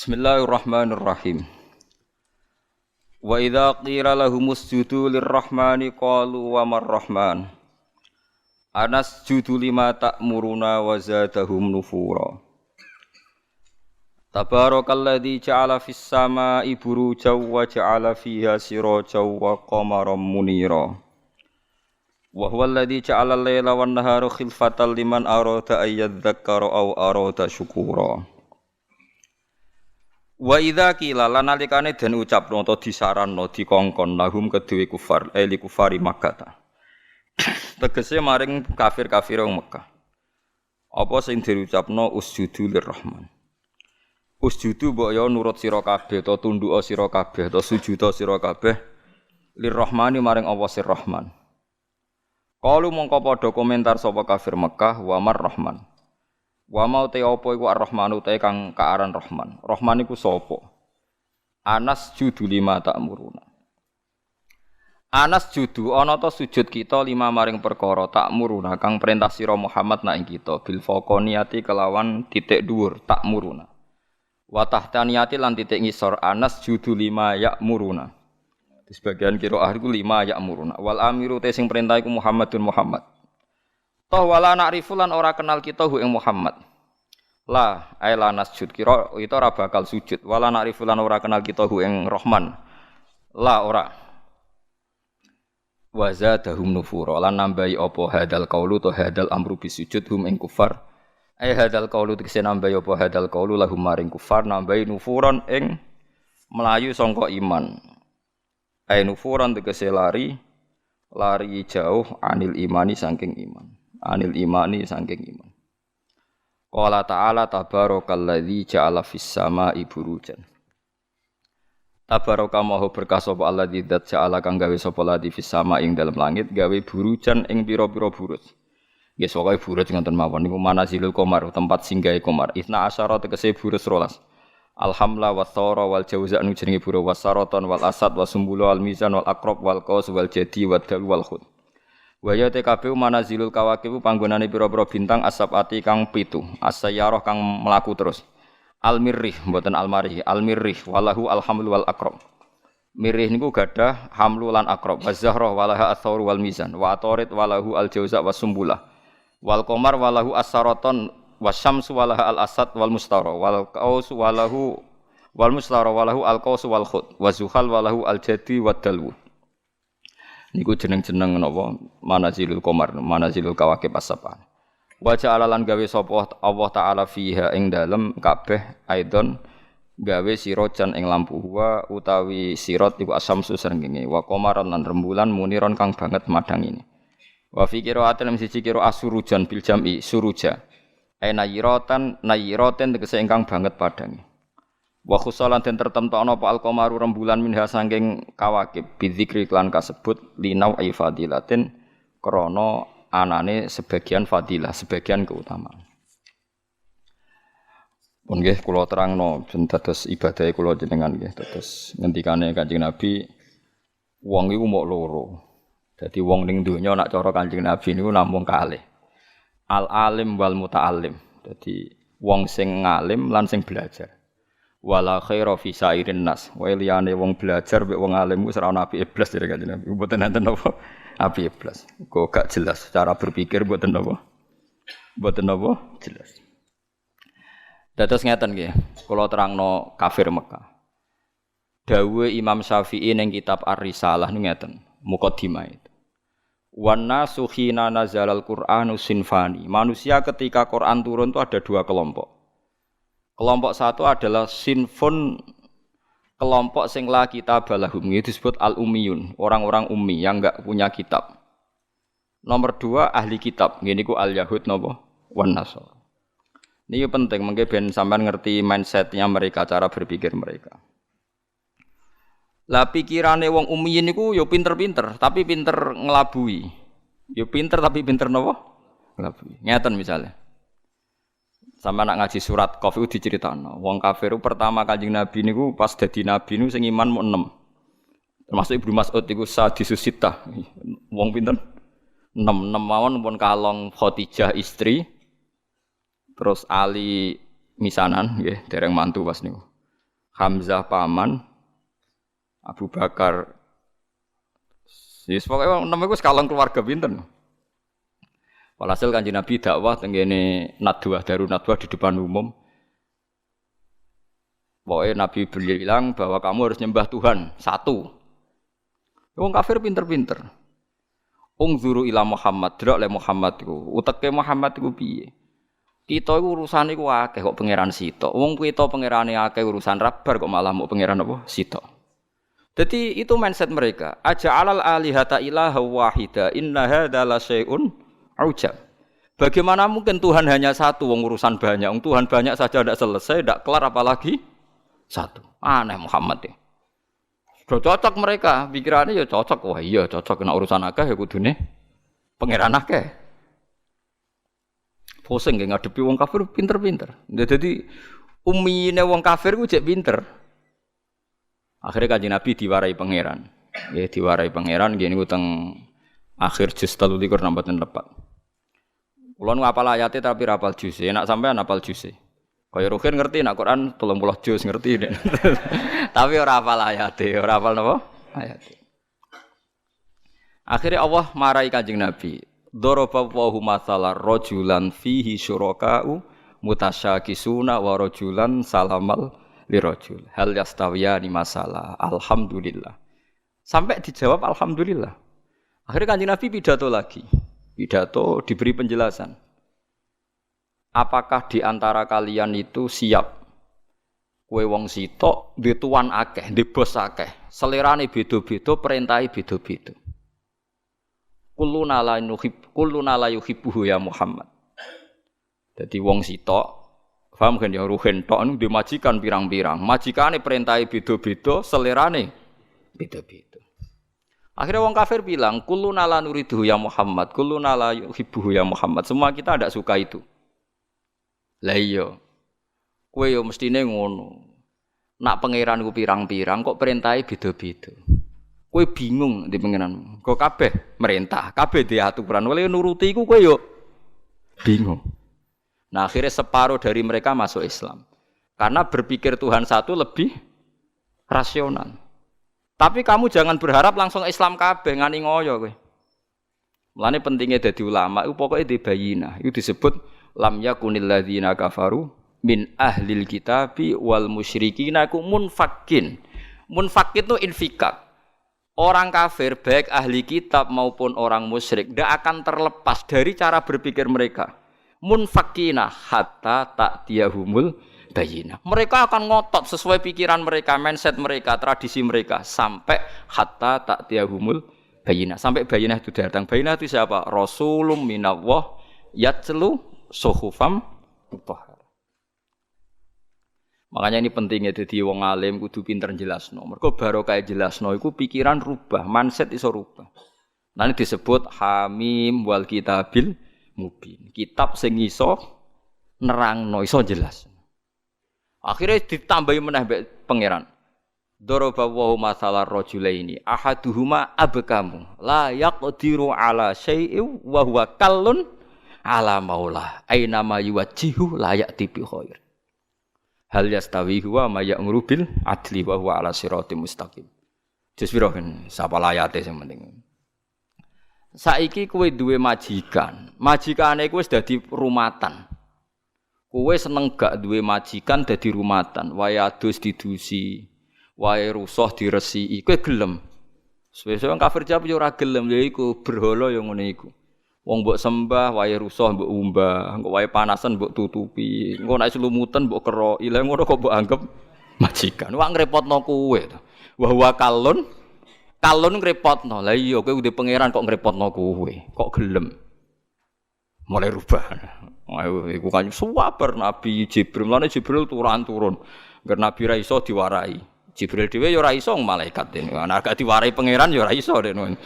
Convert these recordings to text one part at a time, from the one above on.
Bismillahirrahmanirrahim. Wa idza qila lahumusjudu lirrahmani qalu wa marrahman. Anasjudu lima ta'muruna wa zadahum nufura. Tabarakalladzi ja'ala fis samaa'i burujaw wa ja'ala fiha sirajaw wa qamaran munira. Wa huwa alladzi ja'ala al-laila wan nahara khilfatan liman arada ay yadhakkara aw arada syukura. Wa idza qila lan nalikane den ucapno utawa disaranno dikongkon lahum kedue kufar li kufari Makkah. Tegese maring kafir-kafir wong Mekah. Apa sing diucapno usjudu lirrahman. Usjudu mbok ya nurut sira kabeh utawa tunduk sira kabeh utawa sujud sira kabeh lirrahmani maring Allah sir Rahman. Qalu mongko padha komentar sapa kafir Mekah wa marrahman. Wa mau te apa iku Ar-Rahmanu te kang kaaran Rahman. Rahman iku sapa? Anas judu lima ta'muruna. Anas judu ana ta sujud kita lima maring perkara ta'muruna kang perintah sira Muhammad nak ing kita bil faqaniyati kelawan titik dhuwur ta'muruna. Wa tahtaniyati lan titik ngisor Anas judu lima ya'muruna. Di sebagian qiraah iku lima ya'muruna. Wal amiru te sing perintah iku Muhammadun Muhammad. Toh wala na'rifu lan ora kenal kita hu ing Muhammad. La aila nasjud kira itu ora bakal sujud. Wala na'rifu lan ora kenal kita hu ing Rahman. La ora. Wa zadahum nufura lan nambahi apa hadal qaulu to hadal amru bisujud hum ing kufar. Ai hadal qaulu tegese nambahi apa hadal qaulu lahum maring kufar nambahi nufuran ing melayu sangka iman. Ai nufuran tegese lari jauh anil imani saking iman. Anil imani saking iman. Qala ta'ala tabarakalladzi ja'ala fis samaa'i burujan. Tabaraka maha berkah sapa alladzi dzat ja'ala kang gawe sapa ladzi fis samaa'i ing dalem langit gawe burujan ing pira-pira buruj. Nggih pokoke buruj ngoten mawon niku manazilul qamar tempat singgahe qamar. Isna asyara tegese buruj 12. Alhamla wa thara wal jauza nu jenenge buruj wasaraton wal asad wasumbulu al mizan wal aqrab wal qaus wal jadi wal dal wal khut. Wa ya TKB manazilul kawakib panggonane pira-pira bintang asabati kang 7 as-sayyarah kang mlaku terus al mirrih mboten al marih al mirrih walahu alhamlu wal aqrab mirrih niku gadah hamlu lan aqrab waz-zahrah walaha ath-thawr wal mizan wa atarid walahu al jauza wasumbulah wal qamar walahu as-saraton wasyamsu walaha al asad wal mustara wal qaus walahu wal mustara walahu al qaus wal khut wa zuhal walahu al jadi wad dalwu. Niku jeneng-jeneng napa manazilul qamar manazilul kawakib as-sab'ah. Wa ja'ala lan gawe sapa Allah taala fiha ing dalem kabeh aidon gawe sirojan ing lampu wa utawi sirot iku asamsu srengenge wa qamaran lan rembulan muniron kang banget madang ini. Wa fi qira'atin siji qira'ah surujan bil jam'i suruja. Nayiratan tegese ingkang banget padange. Wa khusalan den tertemtokno apa al-qamaru rembulan minha saking kawakib bidzikri lan kasebut linau fadilatin krana anane sebagian fadilah sebagian keutamaan. Pun nggih kula terangno ben dados ibadahe kula jenengan nggih dados ngendikane Kanjeng Nabi wong iku mok loro. Dadi wong ning donya nak cara Kanjeng Nabi niku namung kalih. Al-alim wal muta'allim. Dadi wong sing ngalim lan sing belajar. Wala khaira fi sairin nas. Wa liyane wong belajar mek wong alim wis ora ana apike blas jare Kanjeng Nabi. Mboten enten apa apike blas. Kok gak jelas cara berpikir mboten apa. Mboten apa jelas. Dados ngeten nggih. Kula terangno kafir Mekah. Dawuh Imam Syafi'i ning kitab Ar-Risalah niku ngeten. Muqaddimah itu. Wan nasu khina nazalal Qur'anu sinfani. Manusia ketika Quran turun itu ada dua kelompok. Kelompok satu adalah sinfun kelompok sing la kitab lahum itu disebut al-ummiyun, orang-orang ummi yang enggak punya kitab. Nomor dua ahli kitab, ngene iku al-yahud napa wan nasara. Niki penting mengke ben sampean ngerti mindsetnya mereka, cara berpikir mereka. Lah pikirane wong ummiyin niku ya pinter-pinter, tapi pinter ngelabui. Ya pinter tapi pinter napa? Ngelabui. Ngeten misalnya. Sama nak ngaji surat Qaf itu diceritakno. Wong kafir pertama Kanjeng Nabi niku pas dadi nabi niku sing iman mung 6. Termasuk Ibnu Mas'ud iku sadisusita. Wong pinten? 6 mawon pun kalong Khadijah istri. Terus Ali misanan nggih, dereng mantu pas niku. Hamzah paman, Abu Bakar. Yes, pokoknya namanya sekalang keluarga pinten. Walhasil Kanjeng Nabi dakwah tenggene nadwah darun nadwah di depan umum. Pokoknya Nabi bilang bahwa kamu harus nyembah Tuhan satu. Wong kafir pinter-pinter. Ungzuru ila Muhammad, delok le Muhammad iku. Uteke Muhammad iku piye? Kita iku urusane iku akeh kok pangeran sitok. Wong kita pangerane akeh urusan rabar kok malah mau pangeran apa? Sitok. Jadi itu mindset mereka. Aja'alal alihata ilaha wahida inna hadza la syai'un ujab. Bagaimana mungkin Tuhan hanya satu, wong urusan banyak. Wong Tuhan banyak saja tidak selesai, tidak kelar apalagi satu. Aneh Muhammad ya. Sudah cocok mereka, pikirannya ya cocok. Wah iya cocok kena urusan akeh ya kudune pangeran akeh. Pusing nggih ngadepi wong kafir pinter-pinter. Jadi ummine wong kafir ku jek pinter. Akhirnya Kanjeng Nabi diwarai pangeran. Ya diwarai pangeran nggih niku teng akhir juz 23 nambahan tepat. Kula nu hafal ayate tapi ra hafal juz. Enak sampean hafal juz. Kaya Ruhin ngerti nek Quran 30 juz ngerti. Tapi ora hafal ayate, ora hafal napa? Ayate. Akhirnya Allah marahi Kanjeng Nabi. Daraba wa masalan rajulan fihi syuraka'u mutasyakisuna wa rajulan salamal lirajul. Hal yastawiyani masalah. Alhamdulillah. Sampai dijawab alhamdulillah. Akhirnya Kanjeng Nabi pidato lagi. Pidato diberi penjelasan. Apakah di antara kalian itu siap kowe wong sitok duwe tuan akeh, duwe bos akeh, selerane beda-beda, perintahe beda-beda. Kulluna la yuhibbuhu ya Muhammad. Dadi wong sitok, paham kan ya ruhen tok niku duwe majikan pirang-pirang. Majikane perintahe beda-beda, selerane beda-beda. Akhirnya wong kafir bilang, kulluna la nuriduhu ya Muhammad, kulluna la yuhibbuhu ya Muhammad. Semua kita tidak suka itu. Lah iya. Kowe yo mestine ngono. Nak pangeran ku pirang-pirang kok perintahe beda-beda. Kowe bingung di pangeran. Kok kabeh merintah, kabeh di aturan. Oleh nuruti iku kowe yo bingung. Nah, akhirnya separuh dari mereka masuk Islam. Karena berpikir Tuhan satu lebih rasional. Tapi kamu jangan berharap langsung Islam kabeh ngani ngoyo kowe. Mulane pentingnya dadi ulama iku pokoke di bayinah. Itu disebut lam yakunil ladzina kafaru min ahlil kitabi wal musyrikina ku munfakin. Munfakin itu infikak. Orang kafir baik ahli kitab maupun orang musyrik tidak akan terlepas dari cara berpikir mereka. Munfakina hatta ta'tiyahumul bayinah. Mereka akan ngotot sesuai pikiran mereka, mindset mereka, tradisi mereka sampai hatta ta'tiyahumul bayinah. Sampai bayinah itu datang. Bayinah itu siapa? Rasulun minallah yatlu suhufam mutahhar. Makanya ini pentingnya jadi wong alim kudu pinter jelasno. Mergo barokah jelasno iku pikiran rubah, mindset iso rubah. Nanti disebut Hamim wal kitabil mubin. Kitab sing iso nerangno, iso jelas. Akhirnya ditambahi meneh pangeran. Daraba wa masalar rajulaini ahaduhuma abkamu la yaqdiru ala syai'in wa huwa kallun ala maulah aina ma yuwajjihu la ya'ti bi khair. Hal yastawi huwa ma ya'muru bil adli wa huwa ala siratim mustaqim. Jus piro kan sapa ayate sing penting. Saiki kowe duwe majikan. Majikane kowe wis dadi rumatan. Kowe seneng gak duwe majikan dadi rumatan, wae adus didusi, wae rusuh diresiki, kowe gelem. Suwe-suwe kafir jawab yo ora gelem, lha iku berhala yo ngene iku. Wong mbok sembah wae rusuh mbok umbah, engko wae panasan mbok tutupi, engko nek selumutan mbok keroki, lha ngono kok mbok anggap majikan. Wak ngrepotno kowe to. Wa huwa kalun ngrepotno. Lah iya kowe udah pangeran kok ngrepotno kowe, kok gelem. Mulai rubah. Ayo iku kan sabar Nabi Jibril. Mulane Jibril turun. Ngger Nabi ra iso diwarai. Jibril dhewe ya ora iso malaikat dene. Nek gak diwarai pangeran ya ora iso dene.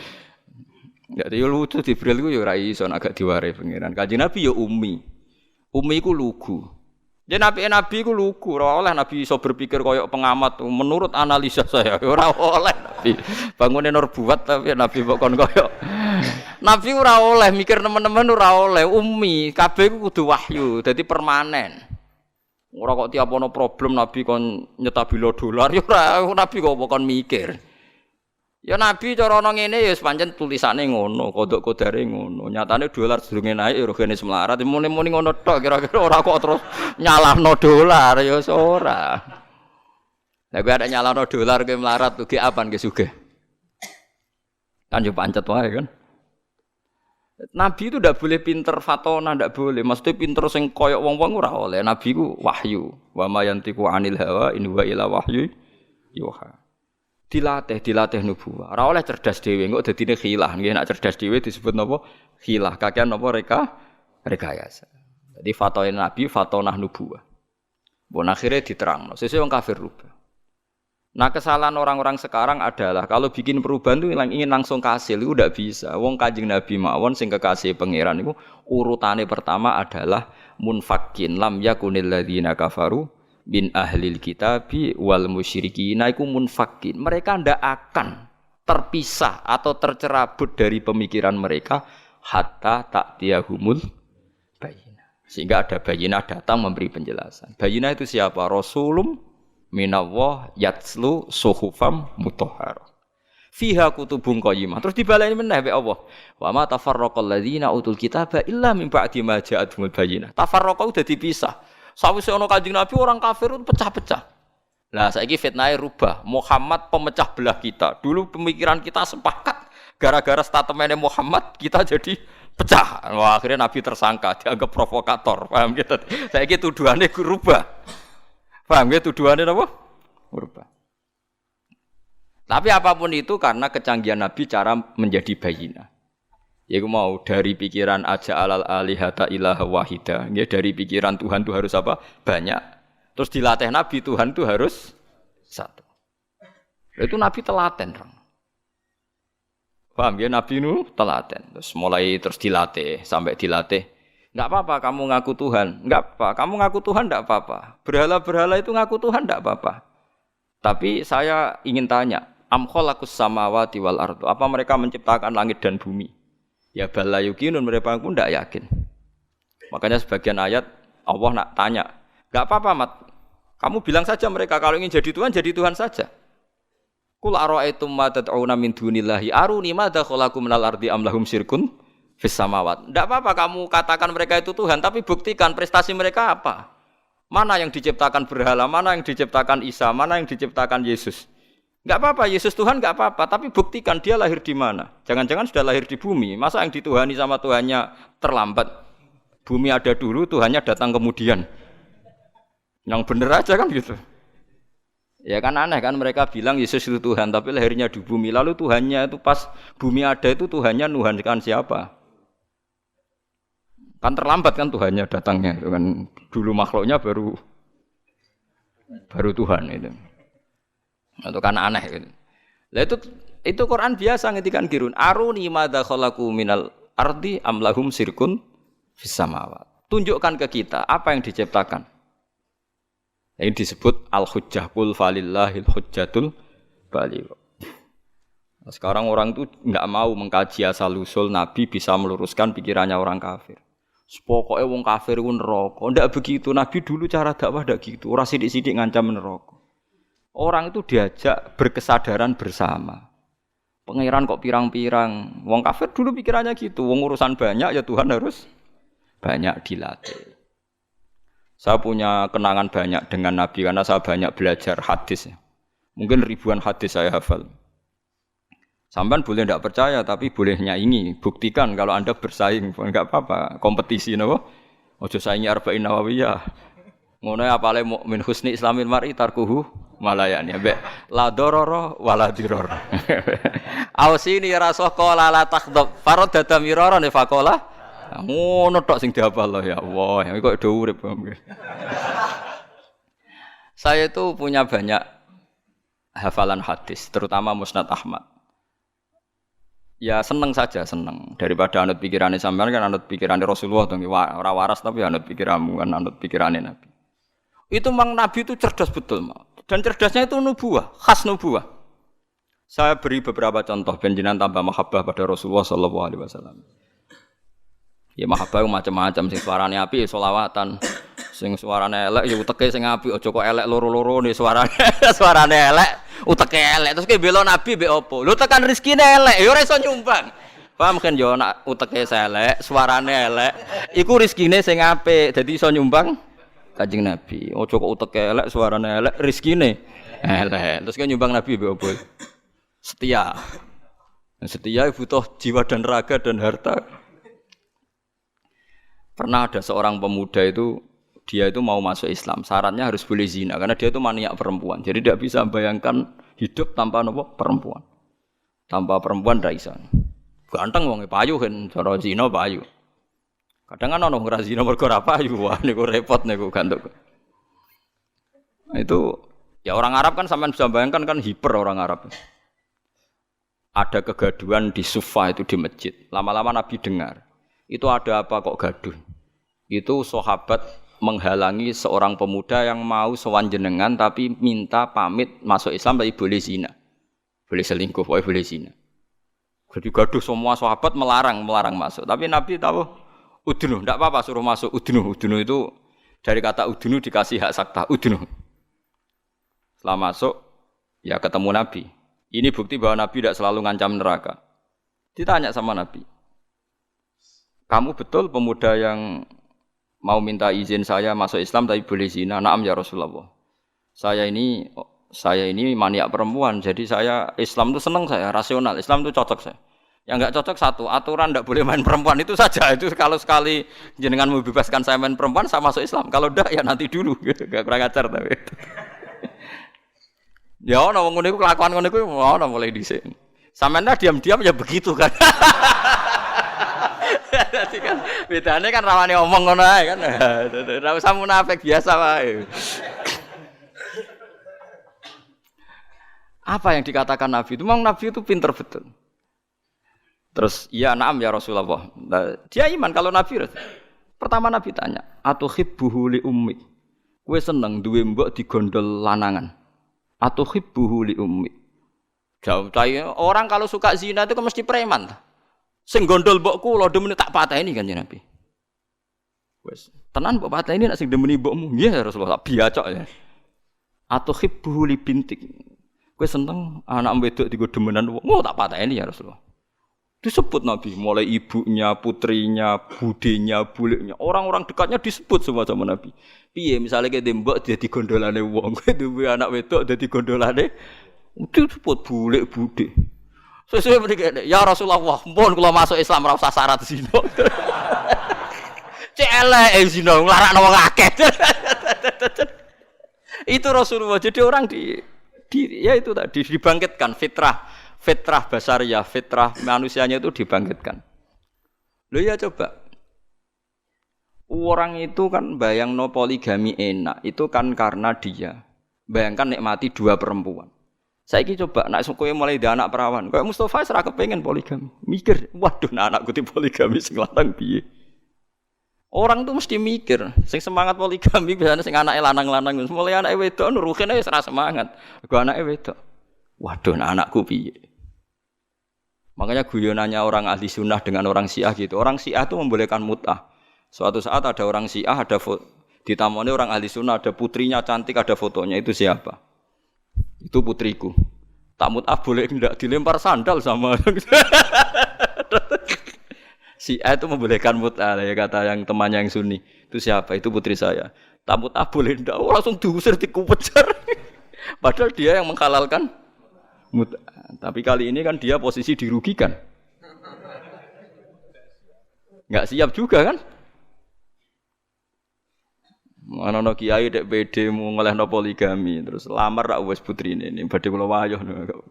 Ya yo lucu Jibril ku ya ora iso nek gak diwarai pangeran. Kanjeng Nabi ya ummi. Ummi ku lugu. Ya nabi ku lugu, ora oleh Nabi iso berpikir koyok pengamat. Menurut analisa saya ora oleh Nabi. Bangune nur buat tapi Nabi kok kon koyok. Nabi ora oleh mikir teman-teman ora oleh ummi, kabeh ku kudu wahyu, dadi permanen. Ora kok tiap ana problem Nabi kon nyetabilo dolar ya ora Nabi kok kon mikir. Ya Nabi cara ana ngene ya pancen tulisane ngono, kodok-kodare ngono. Nyatane dolar sedurunge naik ya regane semlarat, muni-muni ngono tok kira-kira ora kok terus nyalahno dolar ya ora. Lah kowe ada nyalahno dolar ke melarat tuh ge apan ge sugih. Kan yo pancet wae kan. Nabi itu ndak boleh pinter fatona, ndak boleh. Maksudnya pinter sing koyok wong-wong ora oleh. Nabi ku wahyu. Wa ma yantiqu 'anil hawa in huwa illa wahyu yuha. Dilatih nubuwah. Ora oleh cerdas dhewe, engko dadine khilah. Nggih nek cerdas dhewe disebut napa? Khilah. Kakean napa rekayasa. Jadi fatone Nabi fatonah nubuwah. Bon akhirnya diterangno. Sesuk wong kafir rubah. Nah kesalahan orang-orang sekarang adalah kalau bikin perubahan itu ingin langsung kasil itu tidak bisa. Wong Kanjeng Nabi mawon sing kekasih pangeran itu urutane pertama adalah munfakin lam yakunil ladzina kafaru bin ahlil kitabi wal musyrikin iku munfakin. Mereka ndak akan terpisah atau tercerabut dari pemikiran mereka hatta ta'tiyahumul bayyinah. Sehingga ada bayyinah datang memberi penjelasan. Bayyinah itu siapa? Rasulum minallah yatslu suhufam mutahharah fiha kutubun qayyimah. Terus dibaleni meneh mek Allah wa ma tafarraqal ladzina utul kitaba illa min ba'di ma ja'atuhumul bayyinah. Tafarraqa udah dipisah sawise ana Kanjeng Nabi orang kafir itu pecah-pecah. Lah saiki fitnahe rubah, Muhammad pemecah belah kita. Dulu pemikiran kita sepakat, gara-gara statementnya Muhammad kita jadi pecah. Wah, akhirnya Nabi tersangka, dianggap provokator. Paham gitu? Saiki tuduhane rubah. Paham ya tuduhannya apa? Berubah. Tapi apapun itu karena kecanggihan Nabi cara menjadi bayyinah. Yaitu mau dari pikiran aja alal alihata ilaha wahida. Ya, dari pikiran Tuhan itu harus apa? Banyak. Terus dilatih Nabi Tuhan itu harus satu. Itu Nabi telaten. Paham ya Nabi itu telaten. Terus mulai terus dilatih sampai dilatih. Enggak apa-apa kamu ngaku Tuhan, enggak apa. Kamu ngaku Tuhan enggak apa-apa. Berhala-berhala itu ngaku Tuhan enggak apa-apa. Tapi saya ingin tanya, am khalaqus samawati wal ardu? Apa mereka menciptakan langit dan bumi? Ya bala yuqinun, mereka pun enggak yakin. Makanya sebagian ayat Allah nak tanya, enggak apa-apa Mat. Kamu bilang saja mereka kalau ingin jadi Tuhan saja. Qul ara'aitum ma tad'una min dunillahi aruni madza khalaqu minal ardi am lahum syirkun fis samawat. Tidak apa-apa kamu katakan mereka itu Tuhan, tapi buktikan prestasi mereka apa. Mana yang diciptakan berhala, mana yang diciptakan Isa, mana yang diciptakan Yesus. Enggak apa-apa, Yesus Tuhan enggak apa-apa, tapi buktikan dia lahir di mana. Jangan-jangan sudah lahir di bumi. Masa yang dituhani sama Tuhannya terlambat? Bumi ada dulu, Tuhannya datang kemudian. Yang bener aja kan gitu. Ya kan aneh kan mereka bilang Yesus itu Tuhan, tapi lahirnya di bumi. Lalu Tuhannya itu pas bumi ada itu Tuhannya nuhankan siapa? Kan terlambat kan Tuhannya datangnya itu kan dulu makhluknya baru Tuhan itu. Itu kan aneh gitu. Lah itu Quran biasa ngetikan kirun aruni madza khalaqu minal ardi am lahum sirkun fis samawat. Tunjukkan ke kita apa yang diciptakan. Ini disebut al-hujjah qul falillahil hujjatul baligh. Nah, sekarang orang itu enggak mau mengkaji asal-usul Nabi bisa meluruskan pikirannya orang kafir. Pokoknya wong kafir itu neraka. Ndak begitu. Nabi dulu cara dakwah ndak gitu. Ora sithik-sithik ngancam neraka. Orang itu diajak berkesadaran bersama. Pangeran kok pirang-pirang. Wong kafir dulu pikirannya gitu. Wong urusan banyak ya Tuhan harus banyak dilatih. Saya punya kenangan banyak dengan Nabi karena saya banyak belajar hadis. Mungkin ribuan hadis saya hafal. Sampean boleh tidak percaya, tapi boleh nyaingi. Buktikan kalau Anda bersaing, enggak apa-apa. Kompetisi, napa? Ojo saingi arba'in nawawiyah. Ngono apale mukmin husni islamil mar'i tarkuhu malayani. Mbek la darara wala dirar. Ausini rasul qala la takhdab. Faradada mirara ne faqala. Ngono tok sing dihafal ya Allah. Kok do urip. Saya itu punya banyak hafalan hadis, terutama Musnad Ahmad. Ya seneng saja, seneng. Daripada anut pikirannya sampean kan anut pikirannya Rasulullah dong. Ora waras tapi anut pikiranmu kan anut pikirannya Nabi. Itu memang Nabi itu cerdas betul, dan cerdasnya itu nubuwah, khas nubuwah. Saya beri beberapa contoh benjenan tambah mahabbah pada Rasulullah sallallahu alaihi wasallam. Ya mahabbah macam-macam sing suarane apik selawatan. Sing suarane elek ya uteke sing apik, aja kok elek loro-loro nih suarane. Suarane elek, uteke elek. Terus ki bela nabi mbek opo? Lho tekan rezekine elek, ya ora iso nyumbang. Paham kan yo nak uteke elek, suarane elek, iku rezekine sing apik, dadi iso nyumbang Kanjeng Nabi. Aja kok uteke elek, suarane elek, rezekine elek. Terus ki nyumbang nabi mbek opo? Setia. Setia butuh jiwa dan raga dan harta. Pernah ada seorang pemuda itu, dia itu mau masuk Islam, syaratnya harus boleh zina karena dia itu maniak perempuan. Jadi tidak bisa bayangkan hidup tanpa perempuan. Tanpa perempuan tidak bisa. Ganteng wong payu kan, cara zina payu. Kadang kan ono ora zina mergo ora payu, wah niku repot niku gantuk. Nah, itu ya orang Arab kan sampean bisa bayangkan kan hiper orang Arab. Ada kegaduhan di Sufa itu di masjid. Lama-lama Nabi dengar. Itu ada apa kok gaduh? Itu sahabat menghalangi seorang pemuda yang mau sowan jenengan tapi minta pamit masuk Islam tapi boleh zina. Boleh selingkuh, boleh zina. Jadi gaduh semua sahabat melarang masuk. Tapi Nabi tahu udunu, enggak apa-apa suruh masuk udunu. Udunu itu dari kata udunu dikasih hak sakta, udunu. Setelah masuk ya ketemu Nabi. Ini bukti bahwa Nabi tidak selalu ngancam neraka. Ditanya sama Nabi. Kamu betul pemuda yang mau minta izin saya masuk Islam tapi boleh zina? Naam ya Rasulullah. Saya ini maniak perempuan, jadi saya Islam itu senang saya, rasional. Islam itu cocok saya. Yang enggak cocok satu, aturan enggak boleh main perempuan itu saja. Itu kalau sekali jenengan membebaskan saya main perempuan, saya masuk Islam. Kalau enggak ya nanti dulu. Enggak kurang ajar tapi. Ya ono wong ngene iku kelakuan ngene iku ono mulai dhisik. Sampeyan diam-diam ya begitu kan. Dadi kan bedane kan rawane omong ngono ae kan. Ora usah munafik biasa wae. Apa yang dikatakan Nabi itu? Memang Nabi itu pinter betul. Terus, iya na'am ya Rasulullah. Dia iman kalau Nabi. Pertama Nabi tanya, atuhibbuhu li ummik. Kowe seneng duwe mbok digondol lanangan. Atuhibbuhu li ummik. Jauh orang kalau suka zina itu kan mesti preman. Sing gondol mbokku lho demene tak pateni kan ya Nabi. Wes, tenan mbok pateni nek sing demeni mbokmu. Nggih ya Rasulullah, tak biacok ya. Atuhibbuhu li bintik. Kowe seneng anak wedok digo demenan wong. Oh tak pateni ya Rasulullah. Disebut Nabi, mulai ibunya, putrinya, budenya, buliknya, orang-orang dekatnya disebut semua sama Nabi. Piye misalnya kayak dembok dadi gondolane wong, duwe anak wedok dadi gondolane disebut bulik bude. Sesuai mriki ya Rasulullah, mpun kula masuk Islam ora usah syarat zina. Cek elek zina nglarakno wong akeh. Itu Rasulullah. Jadi orang ya itu tadi dibangkitkan fitrah basariyah, fitrah manusianya itu dibangkitkan. Loh ya coba. Orang itu kan bayangno poligami enak, itu kan karena dia bayangkan nikmati dua perempuan. Saiki coba nek kowe mulai di anak perawan, kayak Mustafa ora kepengin poligami. Mikir, waduh anakku di poligami sing lanang piye? Orang tuh mesti mikir, sing semangat poligami biasanya sing anake lanang-lanang, mulai anake wedok nuruhin wis ora semangat. Go anake wedok. Waduh anakku piye? Makanya guyonannya orang ahli sunnah dengan orang Syiah gitu. Orang Syiah itu membolehkan mut'ah. Suatu saat ada orang Syiah, ada ditamoni orang ahli sunnah, ada putrinya cantik, ada fotonya. Itu siapa? Itu putriku. Tak mut'ah boleh tidak dilempar sandal sama. Syiah itu membolehkan mut'ah ya kata yang temannya yang Sunni. Itu siapa? Itu putri saya. Tak mut'ah boleh tidak? Oh, langsung diusir, dikupejar. Padahal dia yang menghalalkan mut'ah. Tapi kali ini kan dia posisi dirugikan. Enggak siap juga kan? Ana kiai dek PD mu ngelehno poligami terus lamar rak wis putrine ini badhe kula wayah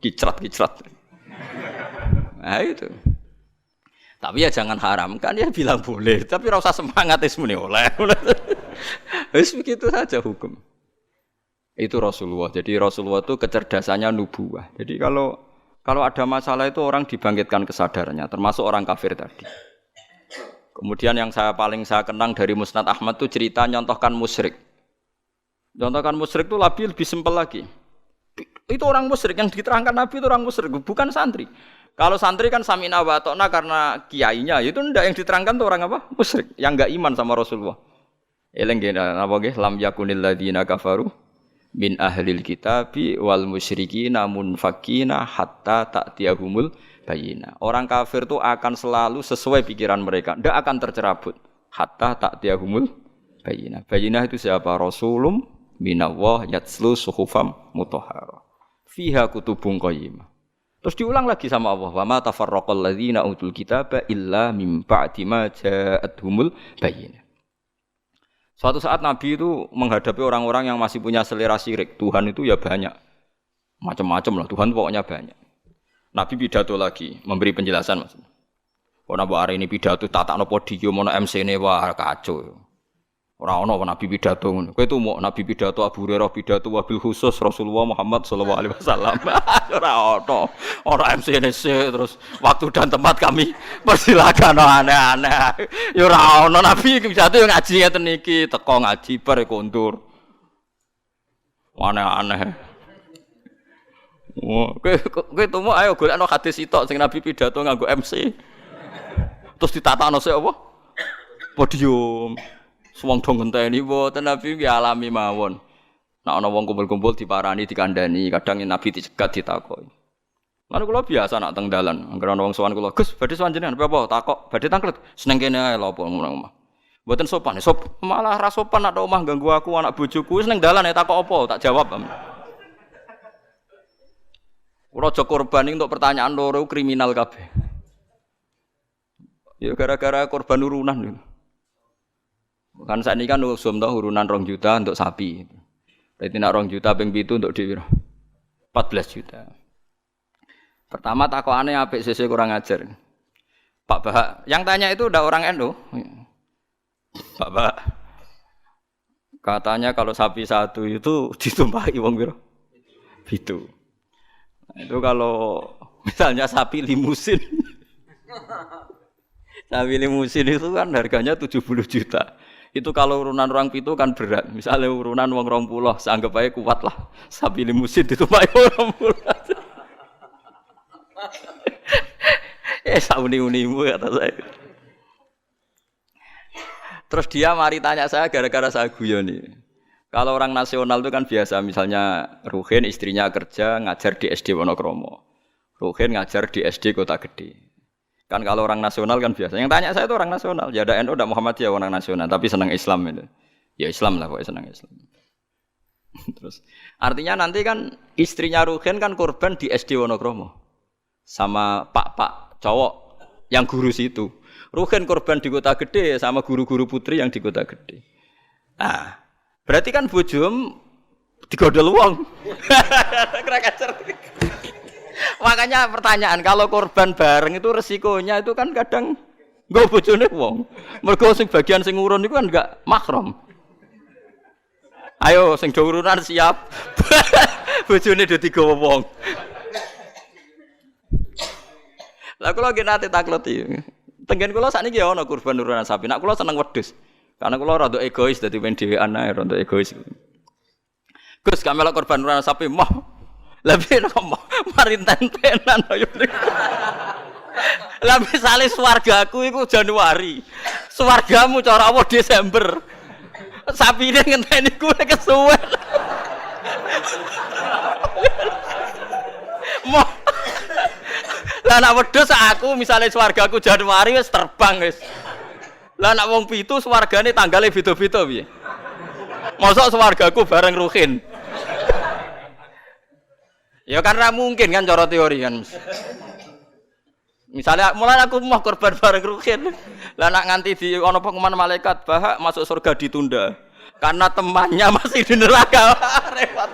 kicrat. Nah itu. Tapi ya jangan haramkan ya bilang boleh, tapi ora usah semangat wis muni oleh. Wis begitu saja hukum. Itu Rasulullah. Jadi Rasulullah itu kecerdasannya nubuwah. Jadi kalau ada masalah itu orang dibangkitkan kesadarannya, termasuk orang kafir tadi. Kemudian yang paling saya kenang dari Musnad Ahmad itu cerita nyontohkan musyrik. Nyontohkan musyrik itu lebih simpel lagi. Itu orang musyrik yang diterangkan Nabi itu orang musyrik, bukan santri. Kalau santri kan samina wa ta'na karena kiainya, itu enggak yang diterangkan itu orang apa? Musyrik yang enggak iman sama Rasulullah. Eling nggih napa nggih lam yakunil ladzina kafaru min ahlil kitabi wal musyrikina munfakina hatta ta'tiyahumul bayyinah. Orang kafir itu akan selalu sesuai pikiran mereka, tidak akan tercerabut hatta ta'tiyahumul bayyinah. Bayyinah itu siapa? Rasulum minallah yatslu suhufam mutahharah. Fiha kutubun qayyimah. Terus diulang lagi sama Allah, wa ma tafarraqal ladzina utul kitaba illa mim ba'di ma ja'atuhumul bayyinah. Suatu saat Nabi itu menghadapi orang-orang yang masih punya selera syirik. Tuhan itu ya banyak. Macam-macam lah, Tuhan pokoknya banyak. Nabi pidato lagi, memberi penjelasan maksudnya. Kalau hari ini pidato tatakno podium ono MC-ne wah kacau. Ora ono Nabi pidato ngono. Kowe itu mau Nabi pidato Abu Hurairah pidato wabil khusus Rasulullah Muhammad sallallahu alaihi wasallam. Ora ono. Ora MC-ne terus waktu dan tempat kami persilakan aneh-aneh. Ya ora ono Nabi pidato yo ngaji ngeten iki, teko ngaji bar kondur. Aneh-aneh. Kowe tumo ayo golekno hadis sitok sing Nabi pidato nganggo MC. Terus ditatakno sik apa? Podium. Wong dong ngenteni mboten Nabi ki alami mawon. Nek ana wong kumpul-kumpul diparani dikandani, kadang Nabi dicegat ditakoki. Lan kula biasa nak teng dalan, anggere ana wong sowan kula, "Gus, badhe sowan jenengan apa takok? Badhe tanglet." Seneng kene ae lho apa omah. Mboten sopan, malah ra sopan nek omah ganggu aku anak bojoku, wis ning dalan takok apa, tak jawab. Kula aja korban untuk pertanyaan loro kriminal kabeh. Ya gara-gara korban urunan. Kan saat ini kan usum tau urunan 2 juta untuk sapi. Berarti nak 2 juta ping 7 untuk dhewe 14 juta. Pertama takokane apik sesuk kurang ajar. Pak Bahak, yang tanya itu udah orang NU. Pak Bahak. Katanya kalau sapi satu itu ditumpahi wong piro? 7. Itu kalau misalnya sapi limusin. Sapi limusin itu kan harganya 70 juta. Itu kalau urunan orang pitu kan berat. Misalnya urunan wong 20, seanggap aja kuat lah. Sapi limusin ditumpahi wong 20. Sauni-unimu kata saya. Terus dia mari tanya saya gara-gara saya guyoni. Kalau orang nasional itu kan biasa, misalnya Ruhin istrinya kerja ngajar di SD Wonokromo. Ruhin ngajar di SD Kota Gede. Kan kalau orang nasional kan biasa. Yang tanya saya itu orang nasional. Ya ada NU, ada Muhammadiyah orang nasional, tapi senang Islam itu. Ya Islam lah pokoknya senang Islam. Terus artinya nanti kan istrinya Ruhin kan korban di SD Wonokromo. Sama pak cowok yang guru situ. Ruhin korban di Kota Gede sama guru-guru putri yang di Kota Gede. Nah, berarti kan bojom digodol wong. Makanya pertanyaan kalau korban bareng itu resikonya itu kan kadang nggo bojone wong. Mergo sing bagian sing urun iku kan enggak mahram. Ayo sing do urunan siap. Bojone do digawa wong. Lah kula nggih nate takleti. Tenggen kula sakniki ya ana kurban urunan sapi. Nek kula seneng wedhus. Karena kula rada egois dadi pen dhewean ae rada egois. Gus gak melok korban urunan sapi mah. Lah piye kok mari tentenan yo. Lah misale swargaku iku Januari. Swargamu cara apa Desember. Sapine ngenteni kuwi kesuwen. Mo. Lah nek wedhus aku misale swargaku Januari wis terbang wis. Lah nek wong 7 swargane tanggale beda-beda piye? Mosok swargaku bareng Ruhin. Ya karena mungkin kan cara teori kan. Misalnya mulai aku mau korban bareng Ruhin. Lah nak nganti di ana pengumuman malaikat Bahak masuk surga ditunda. Karena temannya masih di neraka. Repot.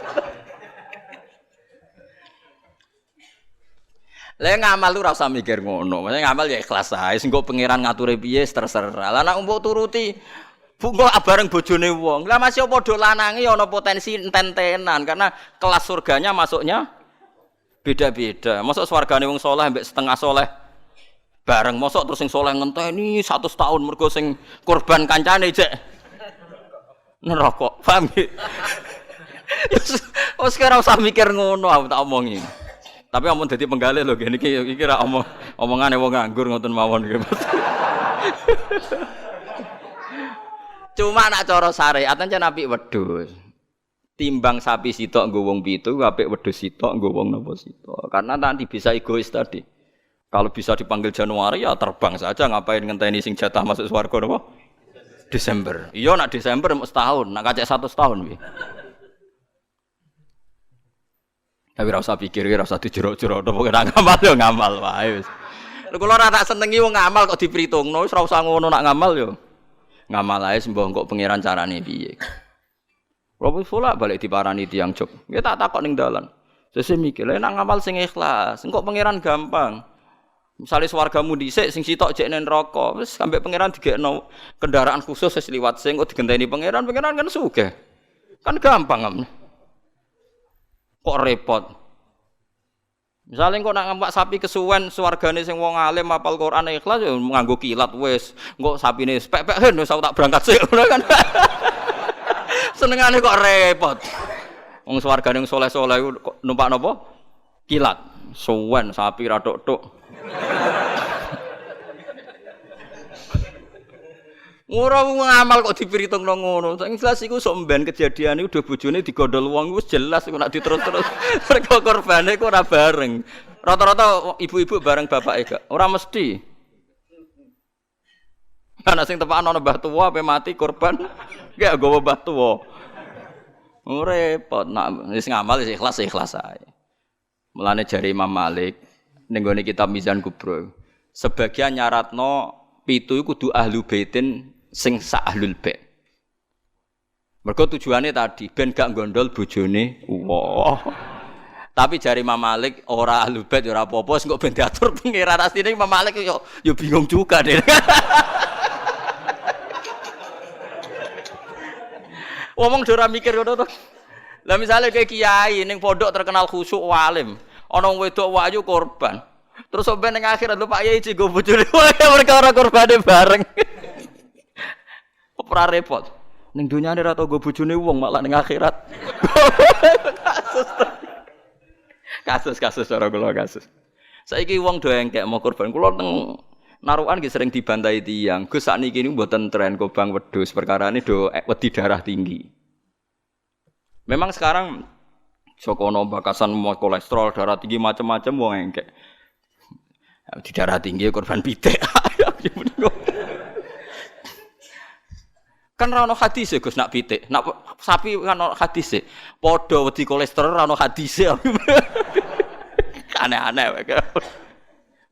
Lah ngamal lu ora usah mikir ngono. Maksudnya ngamal ya ikhlas ae. Sing kok pangeran ngature piye terserah. Lah nek mbok turuti kok bareng bojone wong. Lah masih padha lanange ana potensi enten-tenan karena kelas surganya masuknya beda-beda. Mosok swargane wong saleh mbek setengah saleh bareng. Mosok terus sing saleh ngenteni 100 tahun mergo sing korban kancane jek neraka. Paham iki? Wes ora usah mikir ngono aku tak omongi. Tapi amun dadi penggalih lho ngene iki ra omongane wong nganggur ngoten mawon iki. Cuma nak cara syariat ancen apik wedhus. Timbang sapi sitok nggo wong 7, apik wedhus sitok nggo wong napa sitok. Karena nanti bisa egois tadi. Kalau bisa dipanggil Januari ya terbang saja, ngapain ngenteni sing jatah masuk swarga napa? Desember. Iya nak Desember mesti setahun, nak kacek 100 tahun piye. Tapi ora usah pikir, ora usah dijero-jero, pokoke nak ngamal yo ngamal wae wis. Lha kula ora tak senengi wong ngamal kok diperhitungno, wis ora usah ngono nak ngamal yo. Ngamal ae sembah kok pangeran carane piye. Kula wis balik diparani tiyang Jog. Nggih tak takok ning dalan. Sesuk mikir, lha nak ngamal sing ikhlas, engko pangeran gampang. Misale swargamu dhisik sing sitok jek ning neraka, wis sampe pangeran digekno kendaraan khusus wis liwat sing kok digenteni pangeran kan sugih. Kan gampang. Kok repot. Misale kok nak ngempak sapi kesuwen swargane sing wong alim hafal Quran ikhlas ya nganggo kilat wis. Engko sapine pek-peken wis tak berangkat sik ngono kan. Senengane kok repot. Wong swargane saleh-saleh kok numpak napa? Kilat. Suwen sapi ra tok-tok. Ora ngamal kok dipiritungno ngono. Sing jelas iku sok mben kejadian iku udah bojone digondol wong wis jelas kok nek diterus-terus. Mergo korbane kok ora bareng. Rata-rata ibu-ibu bareng bapake gak. Ora mesti. Ana sing tepakan ana mbah tuwa ape mati korban gak nggawa mbah tuwa. Repot nak wis ngamal wis ikhlas ae. Mulane jare Imam Malik ning gone kitab Mizan Kubro. Sebagian nyaratno 7 iku kudu ahlu baitin sing sak ahlul bait. Mergo tujuane tadi ben gak gondol bojone wah. Tapi jare Imam Malik ora ahlul bait ora apa-apa sing kok ben diatur pangeran asline Imam Malik yo bingung juga deh. Wong ora mikir ngono to. Lah misale kayak kiai ning pondok terkenal khusyuk alim, ana wong wedok wayu korban. Terus sampe ning akhirat lho Pak Yai go bojone perkara korbane bareng. Ora repot. Ning donyane ora tau go bojone wong malah ning akhirat. Kasus cara kula kasus. Saiki wong do engkek mau korban. Kula teng narukan nggih sering dibantai tiyang. Gus sakniki niku mboten tren kobang wedhus, perkarane do wedi darah tinggi. Memang sekarang sokono bakasan kolesterol, darah tinggi macam-macam wong engkek. Di darah tinggi korban pitik. Kan ra ono hadis Gus nak pitik, nak sapi kan ono hadis. Padha wedi kolesterol ra ono hadis. Aneh-aneh wae.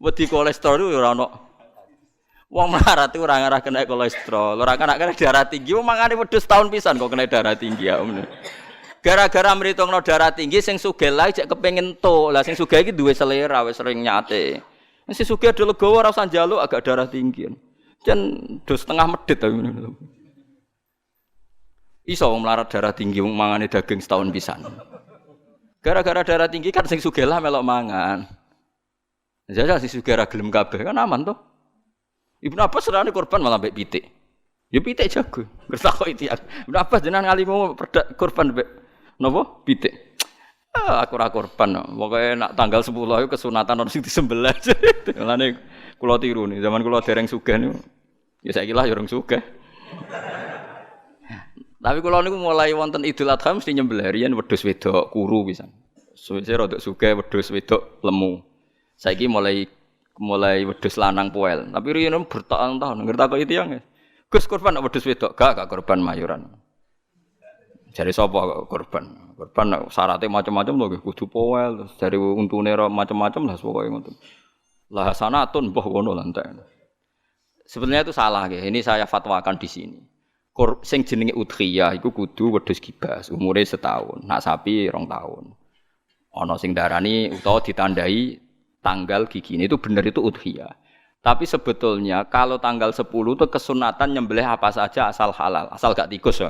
Wedi kolesterol itu ora ono. Wong melarat itu ora ngarah kena kolesterol, ora kena darah tinggi, wong mangane wedhus tahun pisan kok kena darah tinggi ya. Gara-gara mritungno darah tinggi sing sugih lae cek kepengin tok. Lah sing sugih iki duwe selera wis sering nyate. Sing sugih do legowo ora usah njaluk agak darah tinggi. Jan do setengah medhit ta ngono. Iso wong melarat darah tinggi wong mangane daging setahun pisan. Gara-gara darah tinggi kan sing sugih lah melok mangan. Jajal sing sugih ra gelem kabeh kan aman to. Ibnu Abbas serane korban malah mbek pitik. Ya pitik jago. Ngertakok iki. Ibnu Abbas jenengan ngalimu korban mbek napa? Pitik. Aku ora korban. Pokoke nak tanggal 10 iku kesunatan ono sing disembelih. Mulane kula tiru nih. Zaman kula dereng sugih niku. Ya saiki lah ya urung sugih. Tapi kula niku mulai wonten Idul Adha mesti nyembelih riyen wedhus wedok kuru pisan. Suwe-suwe rada sugih wedhus wedok lemu. Saiki mulai wedhus lanang poel. Tapi riyen bertahun-tahun ngertakok iki yang. Gus korban wedhus wedok gak korban mayuran. Jare sapa korban? Korban syaratnya macam-macam lho nggih kudu poel terus jare untune macam-macam lah pokoke ngoten. Lah sanatun mbah ngono lantek. Sebenarnya itu salah nggih. Ini saya fatwakan di sini. Sing jenenge udhiyah iku kudu wedhus kibas, umure setahun. Nak sapi 2 tahun. Ana sing darani utawa ditandai tanggal gigine itu benar itu udhiyah. Tapi sebetulnya kalau tanggal 10 itu kesunatan nyembelih apa saja asal halal, asal gak tikus.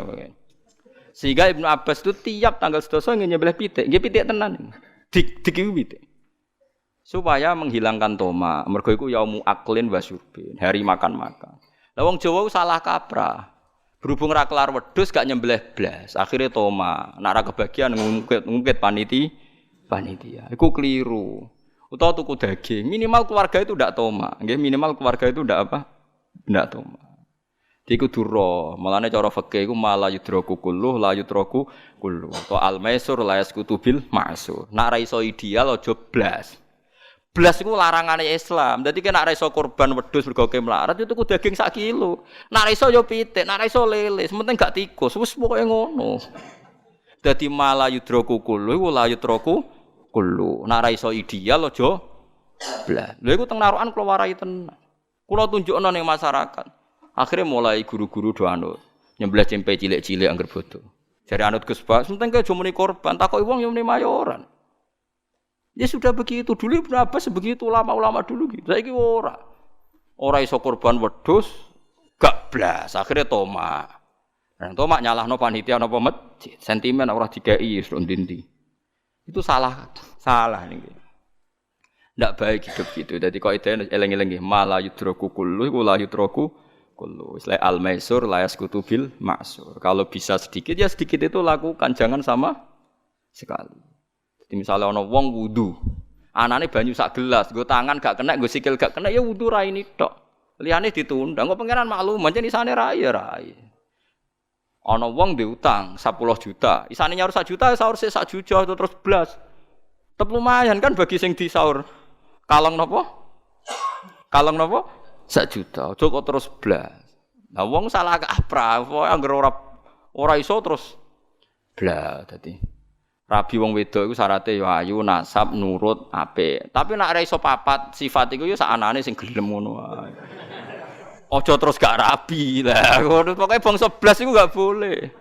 Sehingga Ibnu Abbas itu tiap tanggal 11 nyembelih pitik, nggih pitik tenan. Dik pitik. Supaya menghilangkan toma, mergo iku yaumu aklin wa syurbin, hari makan-makan. Lah wong Jawa salah kaprah. Berhubung ra kelar wedhus gak nyembelih blas, akhire toma. Nek ra kebagian ngungkit panitia. Iku keliru. Utawa tuku daging, minimal keluarga itu ndak toma. Nggih, minimal keluarga itu ndak apa? Ndak toma. Iku dura. Mulane cara fikih iku mala yudraku kullu la yudraku kullu. To al maisur la yaskutu bil ma'sur. Nek ra iso ideal aja blas. Blas iku larangane Islam. Dadi nek ra iso kurban wedhus mergo melarat itu ku daging sak kilo. Nek ra iso yo pitik, nek ra iso lele, sementing gak tikus. Wis pokoke ngono. Dadi mala yudraku kullu iku la yudraku kullu. Nek ra iso ideal aja blas. Lha iku teng narukan kula warai tenan. Kula tunjukno ning masyarakat. Akhirnya mulai guru-guru do anut nyembelih cempe cilik-cilik angger bodoh. Jare anut Gus Bak, penting ke aja muni korban, takoki wong yo muni mayoran. Ya sudah begitu, dulu Ibnu Abbas begitu ulama-ulama dulu gitu. Saiki ora. Ora iso korban wedhus, gak blas. Akhirnya tomak. Nah, tomak nyalahno panitia napa masjid. Sentimen ora dikeki wis ndi. Itu salah niki. Ndak baik hidup gitu. Dadi kok ide eling-eling nggih, mala yudraku kullu iku la yudraku kullu. Isla al-maisur la yaskutu bil ma'sur. Kalau bisa sedikit ya sedikit itu lakukan, jangan sama sekali. Jadi misalnya ana wong wudu, anane banyu sak gelas, nggo tangan gak kena, nggo sikil gak kena ya wudu ra ini tok. Liyane ditunda, engko pangeran maklum, pancen isane ra ya ra. Ana wong diutang 10 juta, isane nyaur 1 juta, saur sik 1 juta terus blas. Tetep lumayan kan bagi sing disaur. Kalong napa? 1 juta, aja kok terus blas. Lah wong salah kaprah, anggere ora iso terus blas dadi. Rabi wong wedok iku syaraté ya ayu, nasab, nurut, apik. Tapi nek ora iso papat sifat iku ya sakanane sing gelem ngono wae. Aja terus gak rabi. Lah ngono pokoke bangsa blas iku gak boleh.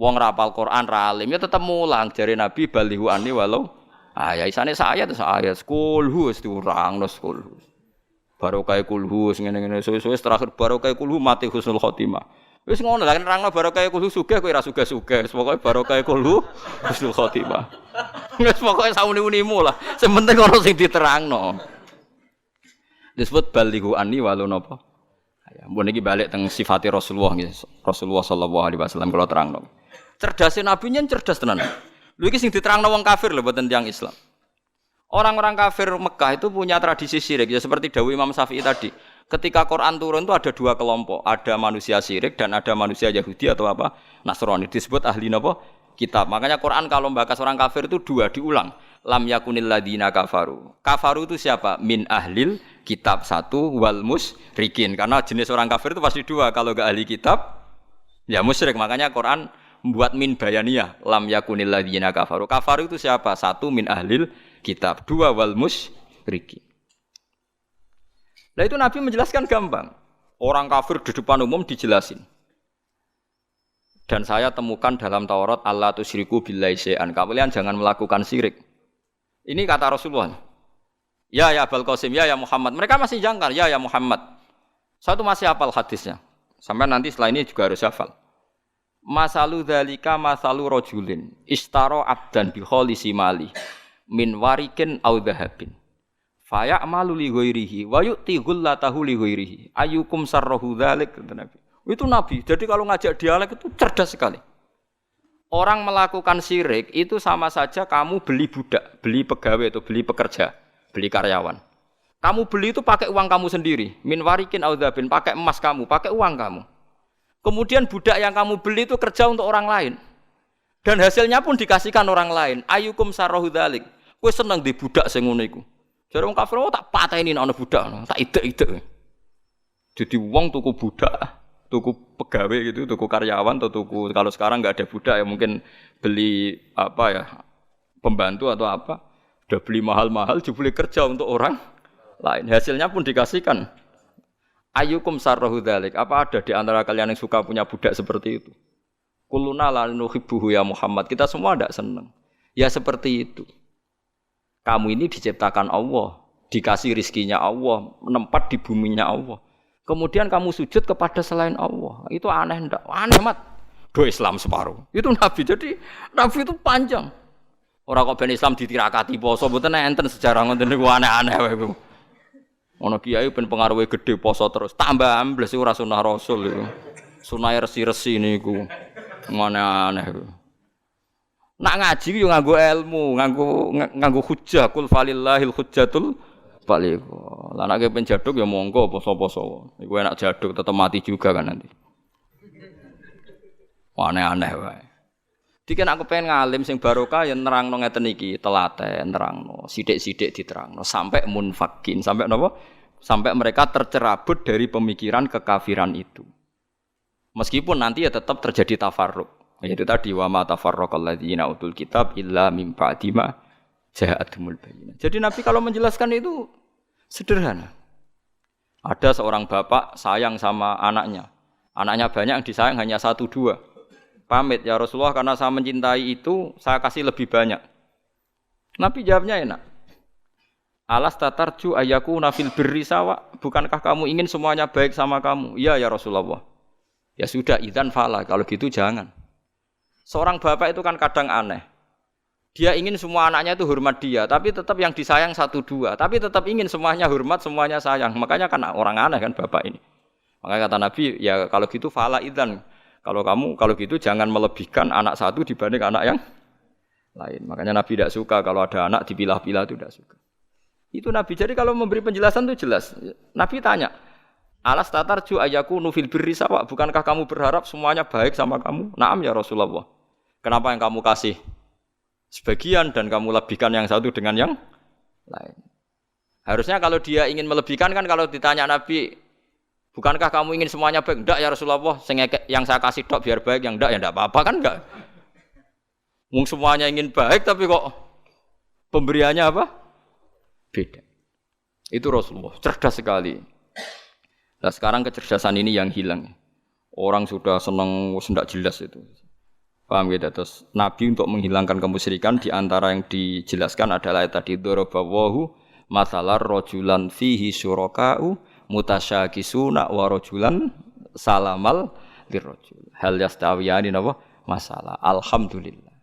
Wong ra hafal Quran, ra alim ya tetep mulang jare Nabi balihu ani walau ya isane saya terus ayat kulhu wis diurangno kulhu. Barokah kulhu ngene-ngene suwe-suwe terakhir barokah kulhu mati husnul khotimah. Wis ngono lah nerangno barokah kulhu sugih kowe ora sugih-sugih. Wis pokoke barokah kulhu husnul khotimah. Wis pokoke sauni-unimu lah. Sing penting ono sing diterangno. Disebut balighu anni walau napa. Ya, mbon iki balik teng sifate Rasulullah nggih. Rasulullah sallallahu alaihi wasallam kula terangno. Cerdase nabi nyen cerdas tenan. Lho iki sing diterangno wong kafir lho mboten tiyang Islam. Orang-orang kafir Mekah itu punya tradisi syirik ya seperti dawuh Imam Syafi'i tadi. Ketika Quran turun itu ada 2 kelompok, ada manusia syirik dan ada manusia Yahudi atau apa? Nasrani disebut ahli napa? Kitab. Makanya Quran kalau membahas orang kafir itu 2 diulang. Lam yakunil ladina kafaru. Kafaru itu siapa? Min ahlil kitab 1 wal musyrikin. Karena jenis orang kafir itu pasti 2. Kalau enggak ahli kitab ya musyrik. Makanya Quran membuat min bayaniyah. Lam yakunil ladina kafaru. Kafaru itu siapa? 1 min ahlil kitab, 2 wal musyrikin. Lah itu Nabi menjelaskan gampang. Orang kafir di depan umum dijelasin. Dan saya temukan dalam Taurat Allah tusyriku billahi syai'an. Kalian jangan melakukan syirik. Ini kata Rasulullah. Ya Abul Qasim, ya Muhammad. Mereka masih jangkar, ya Muhammad. Saya itu masih hafal hadisnya. Sampai nanti setelah ini juga harus hafal. Masalu dzalika masalu rajulin istara abdan bi khalisi mali min warikin au dhahabin fayamalu li ghairihi wa yu'ti ghullatahu li ghairihi ayyukum sarrahu dzalik Nabi. Itu Nabi. Jadi kalau ngajak dialek itu cerdas sekali. Orang melakukan syirik itu sama saja kamu beli budak, beli pegawai atau beli pekerja, beli karyawan. Kamu beli itu pakai uang kamu sendiri, min warikin au dhahabin, pakai emas kamu, pakai uang kamu. Kemudian budak yang kamu beli itu kerja untuk orang lain. Dan hasilnya pun dikasihkan orang lain. Ayyukum sarrahu dzalik. Kowe seneng di budak sing ngono iku. Jare wong kafir tak pateni nek ana budak, tak idek-idek. Jadi wong tuku budak, tuku pegawai gitu, tuku karyawan atau tuku kalau sekarang enggak ada budak ya mungkin beli apa ya, pembantu atau apa. Udah beli mahal-mahal dibeli kerja untuk orang lain. Hasilnya pun dikasihkan. Ayyukum sarrahu dzalik. Apa ada di antara kalian yang suka punya budak seperti itu? Kuluna la nuhibbuhu ya Muhammad. Kita semua tidak senang. Ya seperti itu. Kamu ini diciptakan Allah, dikasih rizkinya Allah, menempat di buminya Allah. Kemudian kamu sujud kepada selain Allah. Itu aneh enggak? Aneh mat. Do Islam separuh. Itu Nabi. Jadi Nabi itu panjang. Orang kok ben Islam ditirakati poso mboten enten sejarah ngoten niku aneh-aneh wae. Ono kiai ben pengaruhe gede poso terus. Tambah ambles iku ora sunah Rasul iku. Sunah resi-resi niku. Aneh-aneh. Nak ngaji yo nganggo ilmu, nganggo hujjah, kul falillahil hujjatul Balik kok. Lah nek kepen jaduk ya monggo poso-poso. Iku enak jaduk tetep mati juga kan nanti. Aneh-aneh wae. Dikene aku pengen ngalim sing barokah ya nerangno ngeten iki, telaten nerangno, sithik-sithik diterangno sampai munfakin, sampai napa? Sampai mereka tercerabut dari pemikiran kekafiran itu. Meskipun nanti ya tetap terjadi tafarruq. Yaitu tadi wa ma tafarraqal ladzina utul kitab illa mim ba'di ma ja'atumul bayyinah. Jadi Nabi kalau menjelaskan itu sederhana. Ada seorang bapak sayang sama anaknya. Anaknya banyak yang disayang hanya 1 2. Pamit ya Rasulullah karena saya mencintai itu saya kasih lebih banyak. Nabi jawabnya enak. Alas tatarju ayakuna fil birri sawa. Bukankah kamu ingin semuanya baik sama kamu? Iya ya Rasulullah. Ya sudah idzan fala, kalau gitu jangan. Seorang bapak itu kan kadang aneh. Dia ingin semua anaknya itu hormat dia, tapi tetap yang disayang 1 2. Tapi tetap ingin semuanya hormat, semuanya sayang. Makanya kan orang aneh kan bapak ini. Makanya kata Nabi, ya kalau gitu fala idzan. Kalau gitu jangan melebihkan anak satu dibanding anak yang lain. Makanya Nabi tidak suka kalau ada anak dipilah-pilah, itu tidak suka. Itu Nabi. Jadi kalau memberi penjelasan itu jelas. Nabi tanya, alas tatarju ayakunu fil birri sawa. Bukankah kamu berharap semuanya baik sama kamu? Naam ya Rasulullah. Kenapa yang kamu kasih sebagian dan kamu lebihkan yang satu dengan yang lain? Harusnya kalau dia ingin melebihkan kan kalau ditanya Nabi, bukankah kamu ingin semuanya baik? Enggak ya Rasulullah, yang saya kasih tok biar baik, yang enggak ya enggak apa-apa kan enggak. Mung semuanya ingin baik tapi kok pemberiannya apa? Beda. Itu Rasulullah, cerdas sekali. Nah sekarang kecerdasan ini yang hilang. Orang sudah senang, tidak jelas itu. Paham gitu? Terus Nabi untuk menghilangkan kemusyrikan di antara yang dijelaskan adalah tadi dorobawahu masalah rojulan fihi syuraka'u mutasyakisuna wa rajulan salamal lirrajul hal yastawiyani napa masalah alhamdulillah.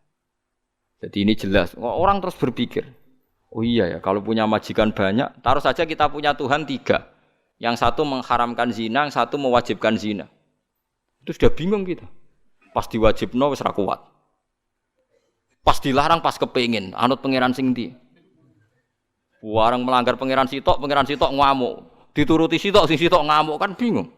Jadi ini jelas orang terus berpikir, oh iya ya kalau punya majikan banyak, taruh saja kita punya Tuhan 3, yang satu mengharamkan zina, yang satu mewajibkan zina, itu sudah bingung kita. Pas diwajibno wis ra kuat, pas dilarang pas kepengin anut pangeran sing ndi, warang melanggar pangeran sitok ngamuk. Dituruti sitok, sing sitok ngamuk kan bingung.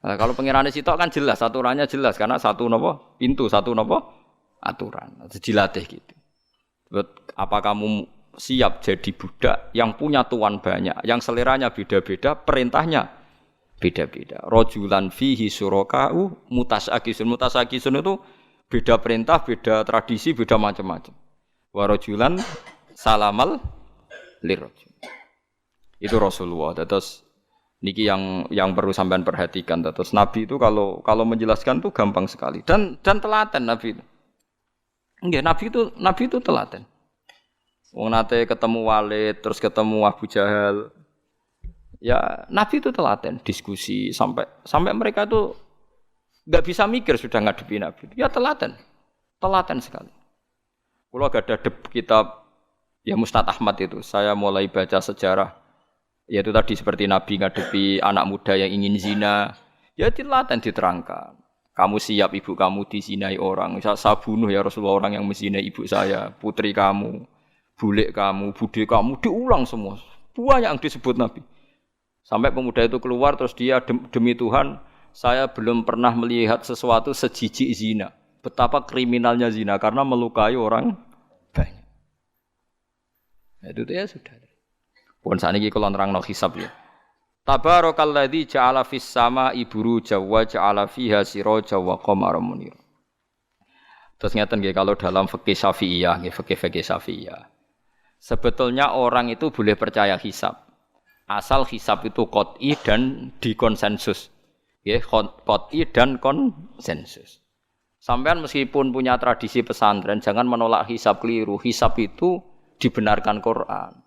Nah, kalau pengirannya sitok kan jelas, aturannya jelas karena satu nopo pintu, satu nopo aturan. Dilatih gitu. Apa kamu siap jadi budak yang punya tuan banyak, yang seleranya beda-beda, perintahnya beda-beda. Rojulan fihi suraka'u mutasakisun itu beda perintah, beda tradisi, beda macam-macam. Warojulan salamal lirrajul. Itu Rasulullah. Terus niki yang perlu sampean perhatikan. Terus Nabi itu kalau menjelaskan tuh gampang sekali dan telaten Nabi itu. Enggak, Nabi itu telaten. Wong nate ketemu Walid, terus ketemu Abu Jahal. Ya, Nabi itu telaten, diskusi sampai mereka tuh enggak bisa mikir sudah ngadepi Nabi. Ya telaten sekali. Kalau gak ada kitab ya Mustad Ahmad itu, saya mulai baca sejarah, yaitu tadi seperti Nabi ngadepi anak muda yang ingin zina, ya telaten diterangkan. Kamu siap ibu kamu dizinai orang, saya bunuh ya Rasulullah orang yang menzinai ibu saya, putri kamu, bulik kamu, bude kamu, diulang semua. Banyak yang disebut Nabi. Sampai pemuda itu keluar terus dia demi Tuhan, saya belum pernah melihat sesuatu sejijik zina. Betapa kriminalnya zina karena melukai orang banyak. Itu ya sudah. Pun sakniki kula nerangno hisab ya. Tabarakalladzi ja'ala fis sama'i buruja wa ja'ala fiha siraja wa qamaran munir. Terus ngeten nggih kalau dalam fikih Syafi'iyah, nggih fikih Syafi'iyah. Sebetulnya orang itu boleh percaya hisab. Asal hisab itu qat'i dan dikonsensus. Nggih, qat'i dan konsensus. Sampean meskipun punya tradisi pesantren jangan menolak hisab keliru. Hisab itu dibenarkan Quran.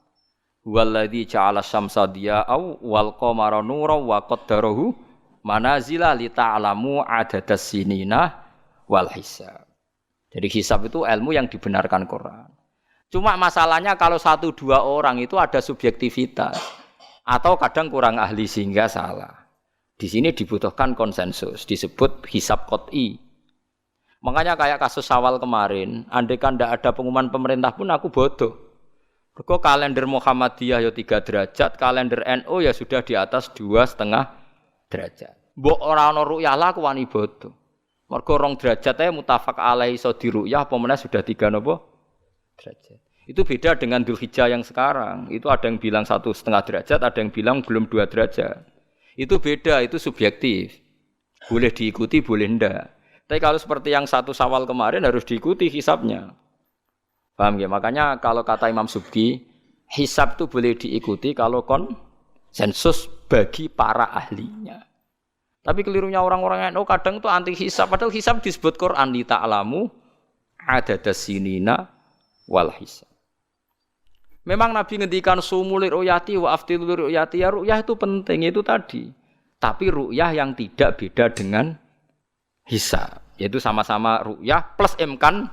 Walladzi ja'ala syamsa diya'au wal qamara nuran wa qaddarahu manazila li ta'lamu adadas sinina wal hisab. Jadi hisab itu ilmu yang dibenarkan Quran. Cuma masalahnya kalau 1-2 orang itu ada subjektivitas atau kadang kurang ahli sehingga salah. Di sini dibutuhkan konsensus, disebut hisab qat'i. Makanya kayak kasus Syawal kemarin, andai kan tidak ada pengumuman pemerintah pun aku bodoh. Mergo kalender Muhammadiyah ya 3 derajat, kalender NU ya sudah di atas 2,5 derajat. Mbok ora ana ru'yah lah ku wani bodho. Mergo 2 derajat ae mutafaq alaihi iso diru'yah apa meneh sudah 3 napa derajat. Itu beda dengan Dzulhijjah yang sekarang. Itu ada yang bilang 1,5 derajat, ada yang bilang belum 2 derajat. Itu beda, itu subjektif. Boleh diikuti, boleh ndak. Tapi kalau seperti yang 1 Syawal kemarin harus diikuti hisabnya. Paham ya? Makanya kalau kata Imam Subki, hisab itu boleh diikuti kalau konsensus bagi para ahlinya. Tapi kelirunya orang-orang NU kadang itu anti hisab. Padahal hisab disebut Quran li ta'lamu adadas sinina wal hisab. Memang Nabi ngendikan sumulir ru'yati wa aftilur ru'yati, ya ru'yah itu penting itu tadi. Tapi ru'yah yang tidak beda dengan hisab, yaitu sama-sama ru'yah plus imkan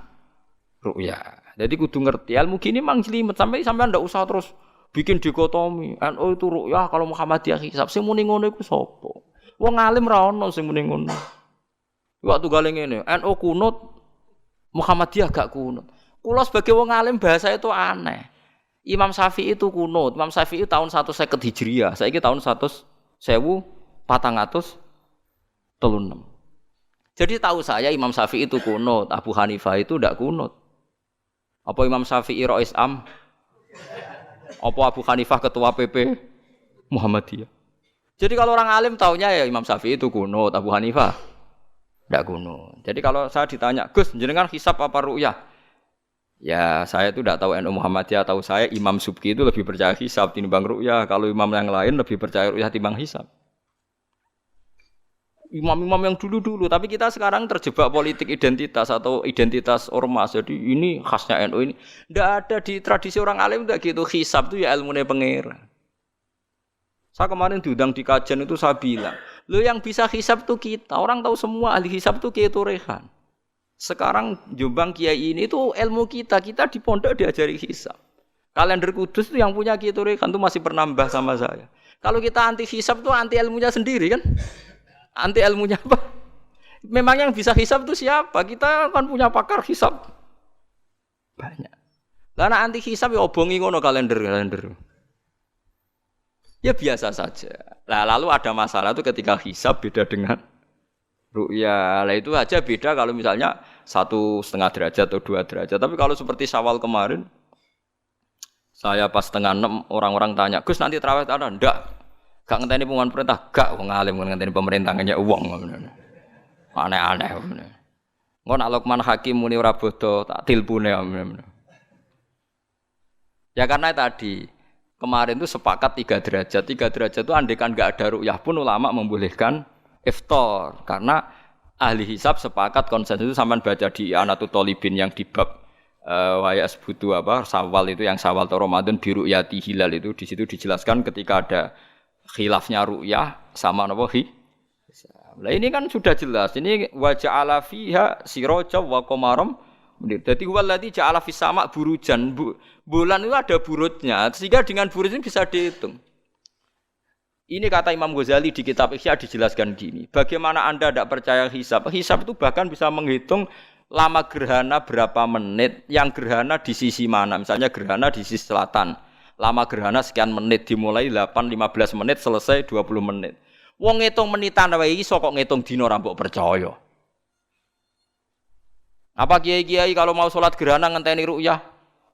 ru'yah. Jadi kudu ngerti ilmu gini mang jelimet sampai ndak usah terus bikin dikotomi. NU itu ru'yah kalau Muhammadiyah hisab. Sing muni ngono iku sapa? Wong alim ra ono sing muni ngono. Waktu gale ngene, NU kunut, Muhammadiyah gak kunut. Kula sebagai wong alim bahasa itu aneh. Imam Syafi'i itu kunut. Imam Syafi'i tahun 150 Hijriah. Saiki tahun 1436. Jadi tahu saya Imam Syafi'i itu kunut, Abu Hanifah itu ndak kunut. Apa Imam Syafi'i Rais Am? Apa Abu Hanifah ketua PP Muhammadiyah? Jadi kalau orang alim taunya ya Imam Syafi'i itu kunut, Abu Hanifah ndak kunut. Jadi kalau saya ditanya, "Gus, jenengan hisab apa ru'yah?" Ya, saya itu ndak tahu NU Muhammadiyah, tahu saya Imam Subki itu lebih percaya hisab timbang ru'yah. Kalau imam yang lain lebih percaya ru'yah timbang hisab. Imam-imam yang dulu-dulu, tapi kita sekarang terjebak politik identitas atau identitas ormas. Jadi ini khasnya NU ini. Tidak ada di tradisi orang alim tidak gitu. Hisab itu ya ilmunya pangeran. Saya kemarin diundang di kajian itu saya bilang, lo yang bisa hisab itu kita. Orang tahu semua ahli hisab itu Kiai Turehan. Sekarang Jombang Kiai ini itu ilmu kita. Kita di pondok diajari hisab. Kalender Kudus itu yang punya Kiai Turehan itu masih pernambah sama saya. Kalau kita anti hisab itu anti ilmunya sendiri kan? Anti ilmunya apa? Memang yang bisa hisab itu siapa? Kita kan punya pakar hisab banyak. Karena anti hisab ya obongi ngono kalender. Ya biasa saja. Nah, lalu ada masalah itu ketika hisab beda dengan ru'yah. Lah itu aja beda kalau misalnya 1,5 derajat atau 2 derajat. Tapi kalau seperti Syawal kemarin, saya pas 5:30 orang-orang tanya, "Gus nanti tarawih ada?" Enggak. Gak ngenteni pengumuman perintah, gak wong alim ngenteni pemerintah ngenyek wong. Aneh-aneh. Engko nak Luqman Hakim muni ora bodo tak tilpune. Ya karena tadi kemarin itu sepakat 3 derajat. 3 derajat itu andekan enggak ada ru'yah pun ulama membolehkan iftar karena ahli hisab sepakat konsensus itu sampean baca di Anatul Thalibin yang di bab wayas butuh apa Syawal itu yang Syawal atau Ramadan di ru'yati hilal itu di situ dijelaskan ketika ada khilafnya ru'yah sama napa Lah ini kan sudah jelas. Ini wa ja'ala fiha siraja wa qamaram. Jadi waladzi ja'ala fis sama burujan. Bulan itu ada burutnya sehingga dengan burut ini bisa dihitung. Ini kata Imam Ghazali di kitab Ihya dijelaskan gini. Bagaimana Anda tidak percaya hisab? Hisab itu bahkan bisa menghitung lama gerhana berapa menit, yang gerhana di sisi mana. Misalnya gerhana di sisi selatan. Lama gerhana sekian menit dimulai 8-15 menit selesai 20 menit. Wong ngitung menitan wae iso kok ngitung dina ora mbok percaya. Apa kiai-kiai kalau mau salat gerhana ngenteni ru'yah?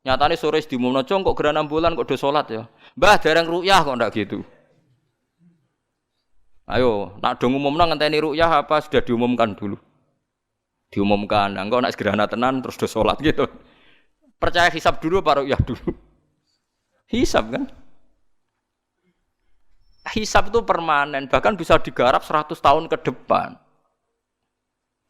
Nyatane sore diumumno kok gerhana bulan kok do salat ya. Mbah dereng ru'yah kok ndak gitu. Ayo, nak do ngumumno ngenteni ru'yah apa sudah diumumkan dulu? Diumumkan. Engko nek gerhana tenan terus do salat gitu. Percaya hisab dulu apa ru'yah dulu? Hisab kan? Hisab itu permanen, bahkan bisa digarap 100 tahun ke depan.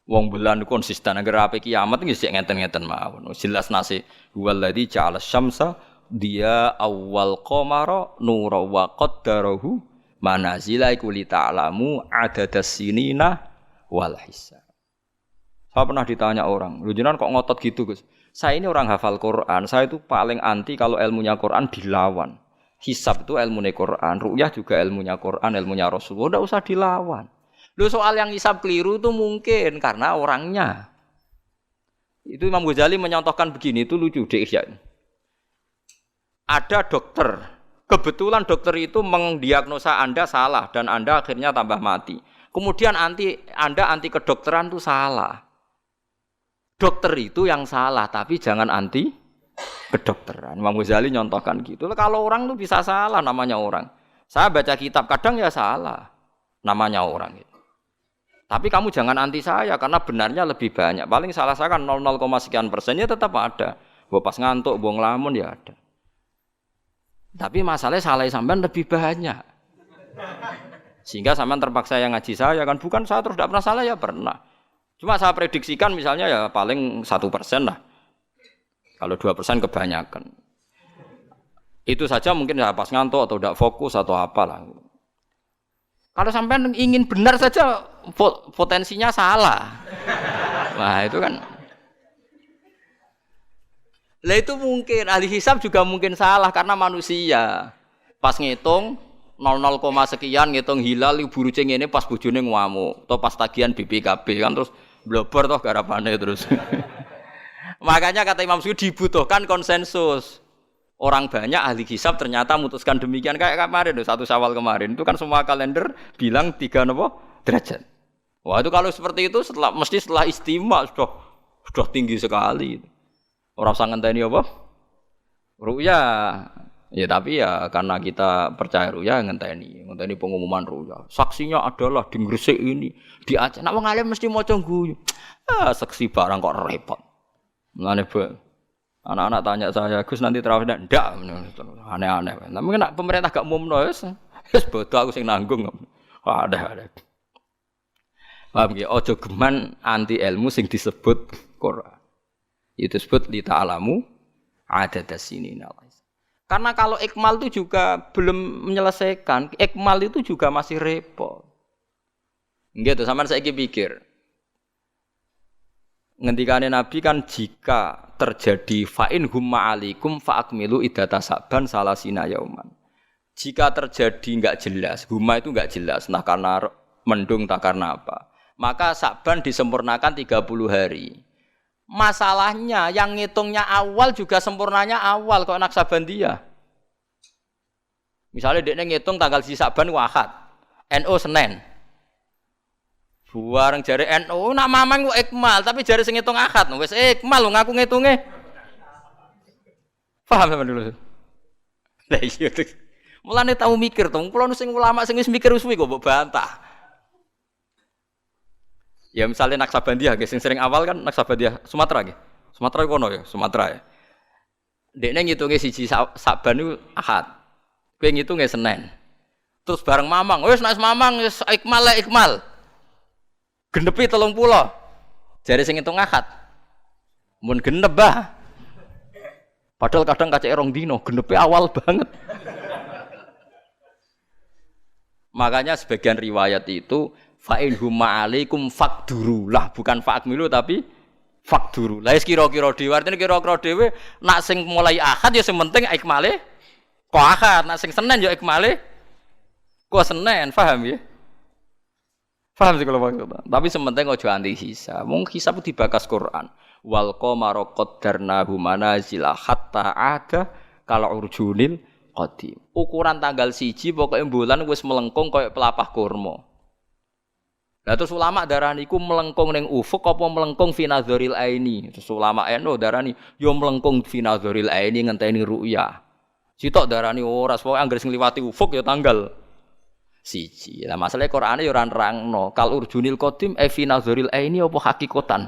Wong bulan konsisten agar ape kiamat nggih sik ngenten-ngenten mawon. Jelas nase waladzi ja'ala syamsa dia awal qamara nura wa qaddarahu manazila iku li ta'lamu adadas sinina wal hisab. Saya pernah ditanya orang, "Lho jenengan kok ngotot gitu, Gus?" Saya ini orang hafal Quran, saya itu paling anti kalau ilmunya Quran dilawan. Hisab itu ilmunya Quran, ru'yah juga ilmunya Quran, ilmunya Rasulullah, tidak usah dilawan. Loh soal yang hisab keliru itu mungkin karena orangnya. Itu Imam Ghazali menyontohkan begini, itu lucu deh ya. ada dokter. Kebetulan dokter itu mendiagnosa Anda salah dan Anda akhirnya tambah mati. Kemudian Anda anti kedokteran itu salah. Dokter itu yang salah, tapi jangan anti kedokteran. Imam Ghazali nyontohkan gitu. Kalau orang itu bisa salah, namanya orang. Saya baca kitab kadang ya salah, namanya orang. Tapi kamu jangan anti saya karena benarnya lebih banyak. Paling salah saya kan 0, sekian persennya tetap ada. Bawa pas ngantuk, bawa ngelamun ya ada. Tapi masalahnya salah sampean lebih banyak. Sehingga sampean terpaksa yang ngaji saya kan, bukan saya terus tidak pernah salah ya pernah. Cuma saya prediksikan misalnya ya paling 1% lah. Kalau 2% kebanyakan. Itu saja mungkin ya pas ngantuk atau tidak fokus atau apalah. Kalau sampean ingin benar saja potensinya salah. Nah, itu kan. Lah itu mungkin ahli hisab juga mungkin salah karena manusia. Pas ngitung 00, sekian ngitung hilal buruce ngene pas bojone ngamuk atau pas tagihan BPKB kan terus blobor toh garapane terus. Makanya kata Imam Suyuti dibutuhkan konsensus. Orang banyak ahli hisab ternyata memutuskan demikian kayak kemarin 1 Syawal kemarin itu kan semua kalender bilang 3 derajat. Wah itu kalau seperti itu mesti setelah istimewa sudah tinggi sekali. Orang usah ngenteni apa? Ru'ya. Ya tapi ya karena kita percaya ru'ya ngenteni pengumuman ru'ya. Saksinya adalah di Gresik ini, di Aceh. Nek wong alim mesti maca guyu. Saksi barang kok repot. Mulane anak-anak tanya saya, Gus nanti terawih ndak? Aneh-aneh. Tapi nek pemerintah gak umumno wis bodoh aku sing nanggung. Ada. Paham nggih? Aja geman anti ilmu sing disebut Quran. Itu disebut li ta'lamu adadas sinina. Karena kalau ikmal itu juga belum menyelesaikan, ikmal itu juga masih repot. Nggih to, sampean saiki pikir. Ngendikane Nabi kan jika terjadi fa'in humma alaikum fa'akmilu iddata Sa'ban salasina yauman. Jika terjadi enggak jelas, humma itu enggak jelas, nah karena mendung tak karena apa. Maka Sa'ban disempurnakan 30 hari. Masalahnya yang ngitungnya awal juga sempurnanya awal kok Naksabandiyah. Misalnya dia ngitung tanggal si Sa'ban Ahad, NU Senin. Buareng jare NU nak mamang kok ikmal tapi jare sing ngitung Ahad wis ikmal lho ngaku ngitunge. Paham sampean dulu. Lah iya. Mulane tau mikir to, kula sing ulama sing wis mikir suwi kok mbok bantah. Ya misalnya Naksabandiyah, sing sering awal kan Naksabandiyah Sumatera nggih. Sumatera kono ya, Sumatera ya. Dekne ngitunge siji Sa'ban niku Ahad. Kowe ngitunge Senin. Terus bareng mamang, wis nek mamang wis ikmal. Genepi 30. Jare sing ngitung Ahad. Mun genep bah. Padahal kadang kacek 2 dino, genepi awal banget. Makanya sebagian riwayat itu fa'in humma alaikum fakdurulah, bukan fa'akmilu tapi fakduru. Lah kira-kira dhewe artine kira-kira dhewe nak sing mulai Ahad ya sing penting ikmale kok Ahad, nak sing Senin ya ikmale kok Senin, paham ya? Paham sih kalau maksudnya. Tapi sementing aja anti hisab. Mung hisab dibakas Quran. Wal qamara qaddarnahu manazila hatta ada kal urjunil qadim. Ukuran tanggal 1 pokoke bulan wis melengkung koyo pelapah kurma. Lah terus ulama darani iku melengkung ning ufuk apa melengkung fi nazaril aini. Terus ulama NU darani yo melengkung fi nazaril aini ngenteni ru'ya. Sitok darani ora pokoke anggere sing liwati ufuk ya tanggal 1. Lah masalahe Qur'ane yo ora nerangno kal urjunil qadim fi nazaril aini apa hakikatan.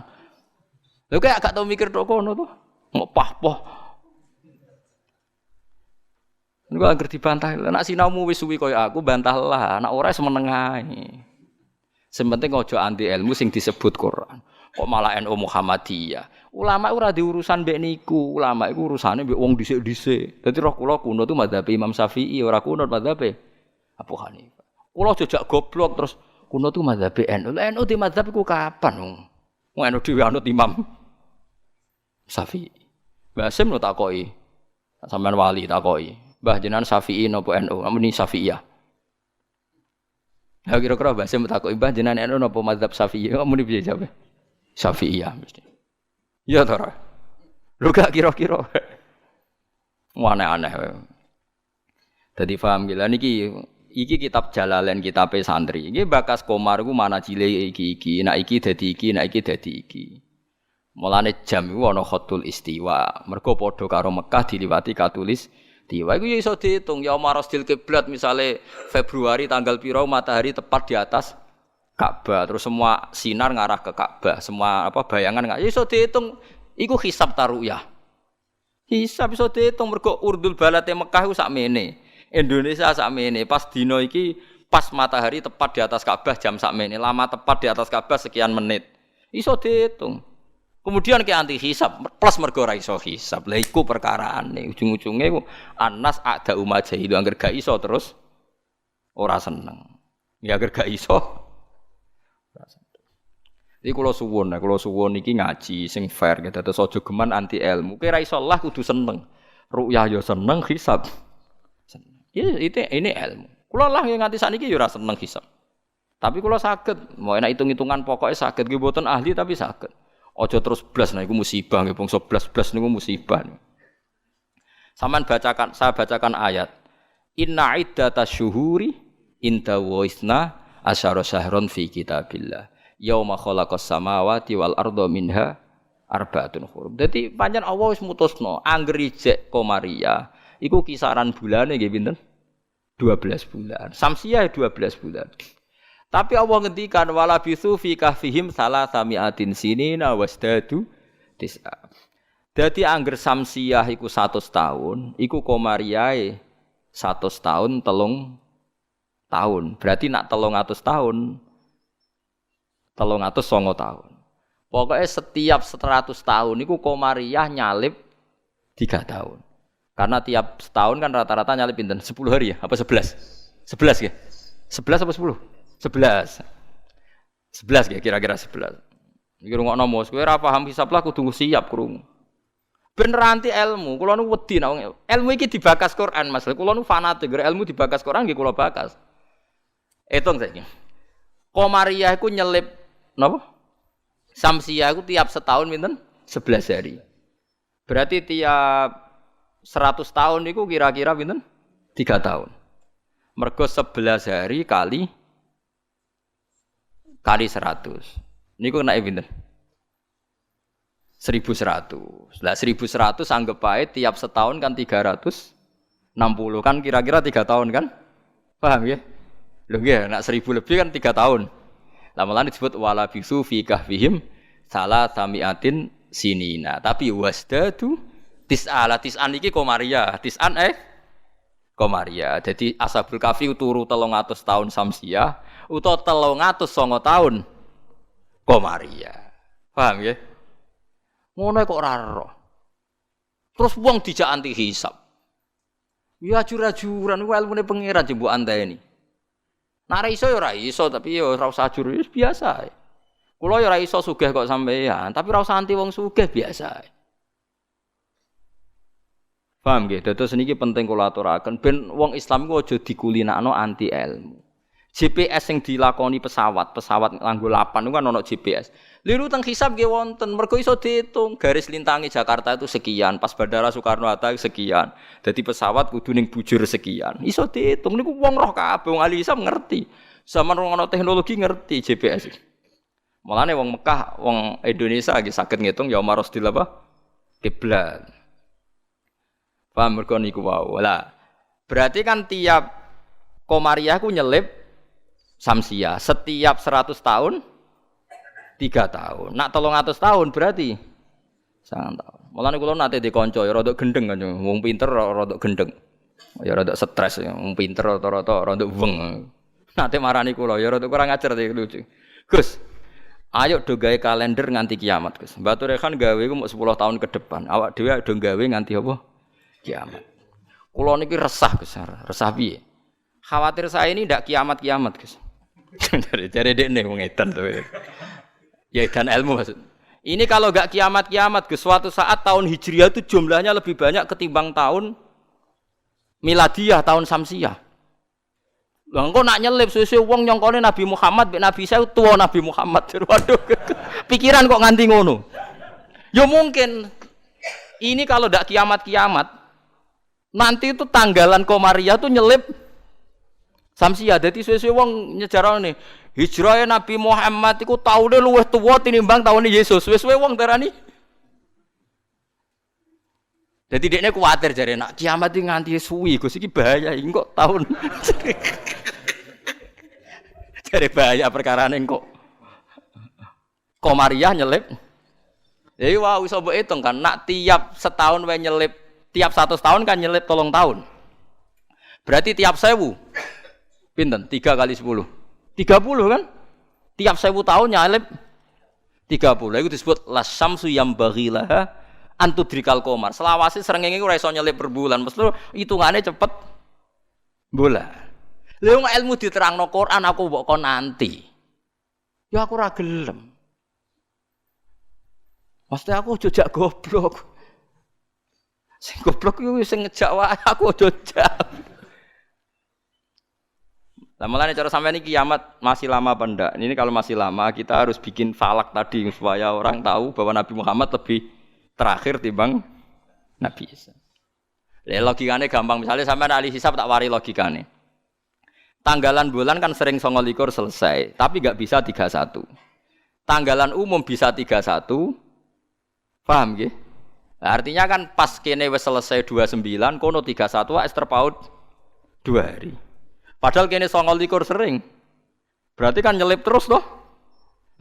Lha kok gak tau mikir tok kono to. Ngopah-poh. Niku anggere dibantah. Nek sinaumu wis suwi kaya aku bantahlah, nek ora semeneng ae. Sementing ojo anti ilmu sing disebut Quran. Kok malah NU Muhammadiyah. Ulama ora di urusan mbek niku. Ulama iku urusane mbek wong dhisik-dhisik. Dadi roh kula kuno tu mazhab Imam Syafi'i, ora kuno mazhab Abu Hanifah. Kula jejak goblok terus kuno tu mazhab NU. Lah NU di mazhab iku kapan? Wong NU dhewe anut Imam Syafi'i. Mbah Sim no takoki. Sampeyan wali takoki. Mbah jenengan Syafi'i napa NU? Amene Syafi'iyah. Ya kira-kira bahasa mutakoki mbah jenengan NU napa mazhab Syafi'i? Muni piye jawabe? Syafi'iyah mesti. Ya to ora. Lho gak kira-kira. Aneh-aneh. Dadi paham gila niki iki kitab Jalalain kitabe santri. Iki bakas komar iku mana cile iki. Nek iki dadi iki, nek iki dadi iki. Mulane jam iku ana khatul istiwa. Mergo padha karo Mekah diliwati katulis istiwa. Iku ya iso diitung ya marasdil kiblat misale Februari tanggal piro matahari tepat di atas Ka'bah. Terus semua sinar ngarah ke Ka'bah. Semua bayangan ya iso diitung. Iku hisab taruyah. Hisab iso diitung mergo urdul balate Mekah iku sakmene. Indonesia sakmene pas dino iki pas matahari tepat di atas Ka'bah jam sakmene, lama tepat di atas Ka'bah sekian menit. Iso diitung. Kemudian ke anti hisab plus mergo ora iso hisab. Lah iku perkaraane ujung-ujunge ku anas ada umat jahil angger gak iso terus ora seneng. Ya angger gak iso ora seneng. Iki kula suwun iki ngaji sing fair gitu terus aja geman anti ilmu. Kowe ora iso lah kudu seneng. Ru'yah ya seneng hisab. Ini ilmu. Kula lah yang nganti sakniki ya ora seneng hisab. Tapi kula saged, mau enak hitung-hitungan pokoknya saged nggih mboten ahli tapi saged. Aja terus blas nah iku musibah nggih bangsa blas-blas niku musibah. Saman bacakan, saya bacakan ayat. Inna iddatash syuhuri inda wa isna asyara syahron fi kitabillah. Yauma khalaqas samawati wal arda minha arba'atun hurum. Dadi pancen Allah wis mutusno angger ijek Komariah. Iku kisaran bulane nggih pinten? 12 bulan. Samsiah 12 bulan. Tapi Allah ngendikan wala bisu fi kahfihim salasamiatin sinina wasdadu tis'a. Dadi angger samsiah iku 100 tahun, iku Komariah 100 tahun 3 tahun. Berarti nak 300 tahun 309 tahun. Pokoknya setiap 100 tahun iku Komariah nyalip 3 tahun. Karena tiap setahun kan rata-rata nyalip pinten 10 hari ya, apa 11? 11 ya? 11 apa 10? 11. 11 ya kira-kira 11. Iki rungokno mos, kowe ora paham hisab lah kudu siap krungu. Ben ranti ilmu, kula nu wedi nek ilmu iki dibakas Quran Mas. Kula nu fanatik ilmu dibakas Quran nggih kula bakas. Hitung saiki. Komariah iku nyelip napa? Samsiah iku tiap setahun pinten? 11 hari. Berarti tiap 100 tahun niku kira-kira pinten? 3 tahun. Mergo 11 hari kali 100. Niku nek pinten? 1100. Lah 1100 anggap ae tiap setahun kan 360 kan kira-kira 3 tahun kan? Paham ya? Lho nggih, nek 1000 lebih kan 3 tahun. Lah malah disebut wala bisu fi kahfihim salasamiatin sinina. Tapi wasdadu tis'an iki Komariah. Tis'an Komariah. Jadi Ashabul Kahfi turu 300 tahun Samsiah utawa 309 tahun Komariah. Paham ya? Ngono kok ora ero. Terus wong dijak anti hisab. Ya ajur-ajuran ku ilmune pangeran jembuk anteni. Nek ora iso ya ora iso, tapi ya ora usah ajur biasa. Kula ya ora iso sugih kok sampeyan, tapi ora usah anti wong sugih biasa. Paham nggih? Dados niki penting kula aturaken ben wong Islam ku aja dikulinakno anti ilmu. GPS sing dilakoni pesawat nganggo lapan itu kan ono GPS. Liru teng hisab nggih wonten, mergo iso diitung garis lintangi Jakarta itu sekian, pas Bandara Soekarno-Hatta sekian. Dadi pesawat kudu ning bujur sekian. Iso diitung niku wong roh kabeh, wong ahli hisab ngerti. Zaman wong ana teknologi ngerti GPS. Mulane wong Mekah, wong Indonesia nggih saged ngitung ya marasdil apa? Kiblat. Paham mergo niku wae. Lah, berarti kan tiap Komariah ku nyelip Samsiah setiap 100 tahun 3 tahun. Nak 300 tahun berarti 9 tahun. Mulane kula nate dikonco ya rada gendeng kan wong pinter rada gendeng. Ya rada stres ya wong pinter rata-rata rada weng. Nate marani kula ya rada kurang ajar iki lucu. Gus, ayo do gawe kalender nganti kiamat, Gus. Mbak Turekan gawe ku mau 10 tahun ke depan. Awak dhewe do gawe nganti apa? Kiamat. Kula niki resah, Gus. Resah piye? Khawatir saya ini ndak kiamat-kiamat, Gus. Cari dekne wong edan to. Ya dan ilmu maksud. Ini kalau enggak kiamat-kiamat ke suatu saat tahun Hijriah itu jumlahnya lebih banyak ketimbang tahun Miladiah, tahun Samsiah. Lah engko nak nyelip suwe-suwe wong nyongkone Nabi Muhammad mek Nabi saya tuwa Nabi Muhammad. Waduh. Pikiran kok nganti ngono. Ya mungkin ini kalau enggak kiamat-kiamat Nanti itu tanggalan Komariah tuh nyelip Samsiah. Dadi suwe-suwe wong nyejarane hijrah Nabi Muhammad iku taune luwih tuwa tinimbang taune Yesus. Suwe-suwe wong darani. Jadi dekne kuwatir jare nak kiamat iki nganti suwi Gus iki bahaya iki kok tahun. Jare bahaya perkarane kok. Komariah nyelip. Jadi wah iso mbok hitung kan nak tiap setahun wae nyelip, tiap 100 tahun kan nyelip 3 tahun. Berarti tiap 1000 pinten? 3 kali 10. 30 kan? Tiap 1000 tahun nyelip 30. Itu disebut lasyamsu yambaghilaha antudrikal qamar. Selawase srengenge ora iso nyelip per bulan, mesti hitungane cepet bola. Lha wong ilmu diterangno Quran aku mbok kon nanti. Ya aku ora gelem. Mesti aku jojak goblok. Sing goblok iku sing ngejak wae aku jojak. Lah mulane cara sampean iki kiamat masih lama apa ndak? Ini kalau masih lama kita harus bikin falak tadi supaya orang tahu bahwa Nabi Muhammad lebih terakhir timbang Nabi Isa. Logikane gampang, misalnya sampean ahli hisab tak wari logikane. Tanggalan bulan kan sering 29 selesai, tapi enggak bisa 31. Tanggalan umum bisa 31. Paham nggih? Artinya kan pas kene wis selesai 29, kono 31 wis terpaut 2 hari. Padahal kene 29 sering. Berarti kan nyelip terus toh?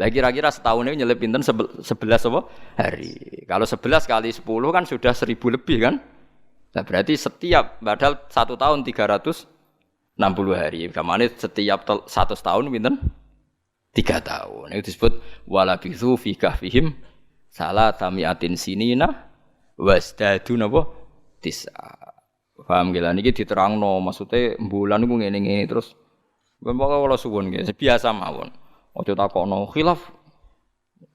Lah kira-kira setahun ini nyelip pinten 11 apa? Hari. Kalau 11 kali 10 kan sudah 1000 lebih kan? Nah berarti setiap padahal 1 tahun 360 hari. Kamane setiap 100 tahun pinten? 3 tahun. Itu disebut walabithu fi kahfihim salatamiatin sinina wasdadu napa? Tis'a. Paham gila niki diterangno maksudnya bulan niku ngene-ngene terus pokoke kula suwun nggih biasa mawon. Aja takokno khilaf.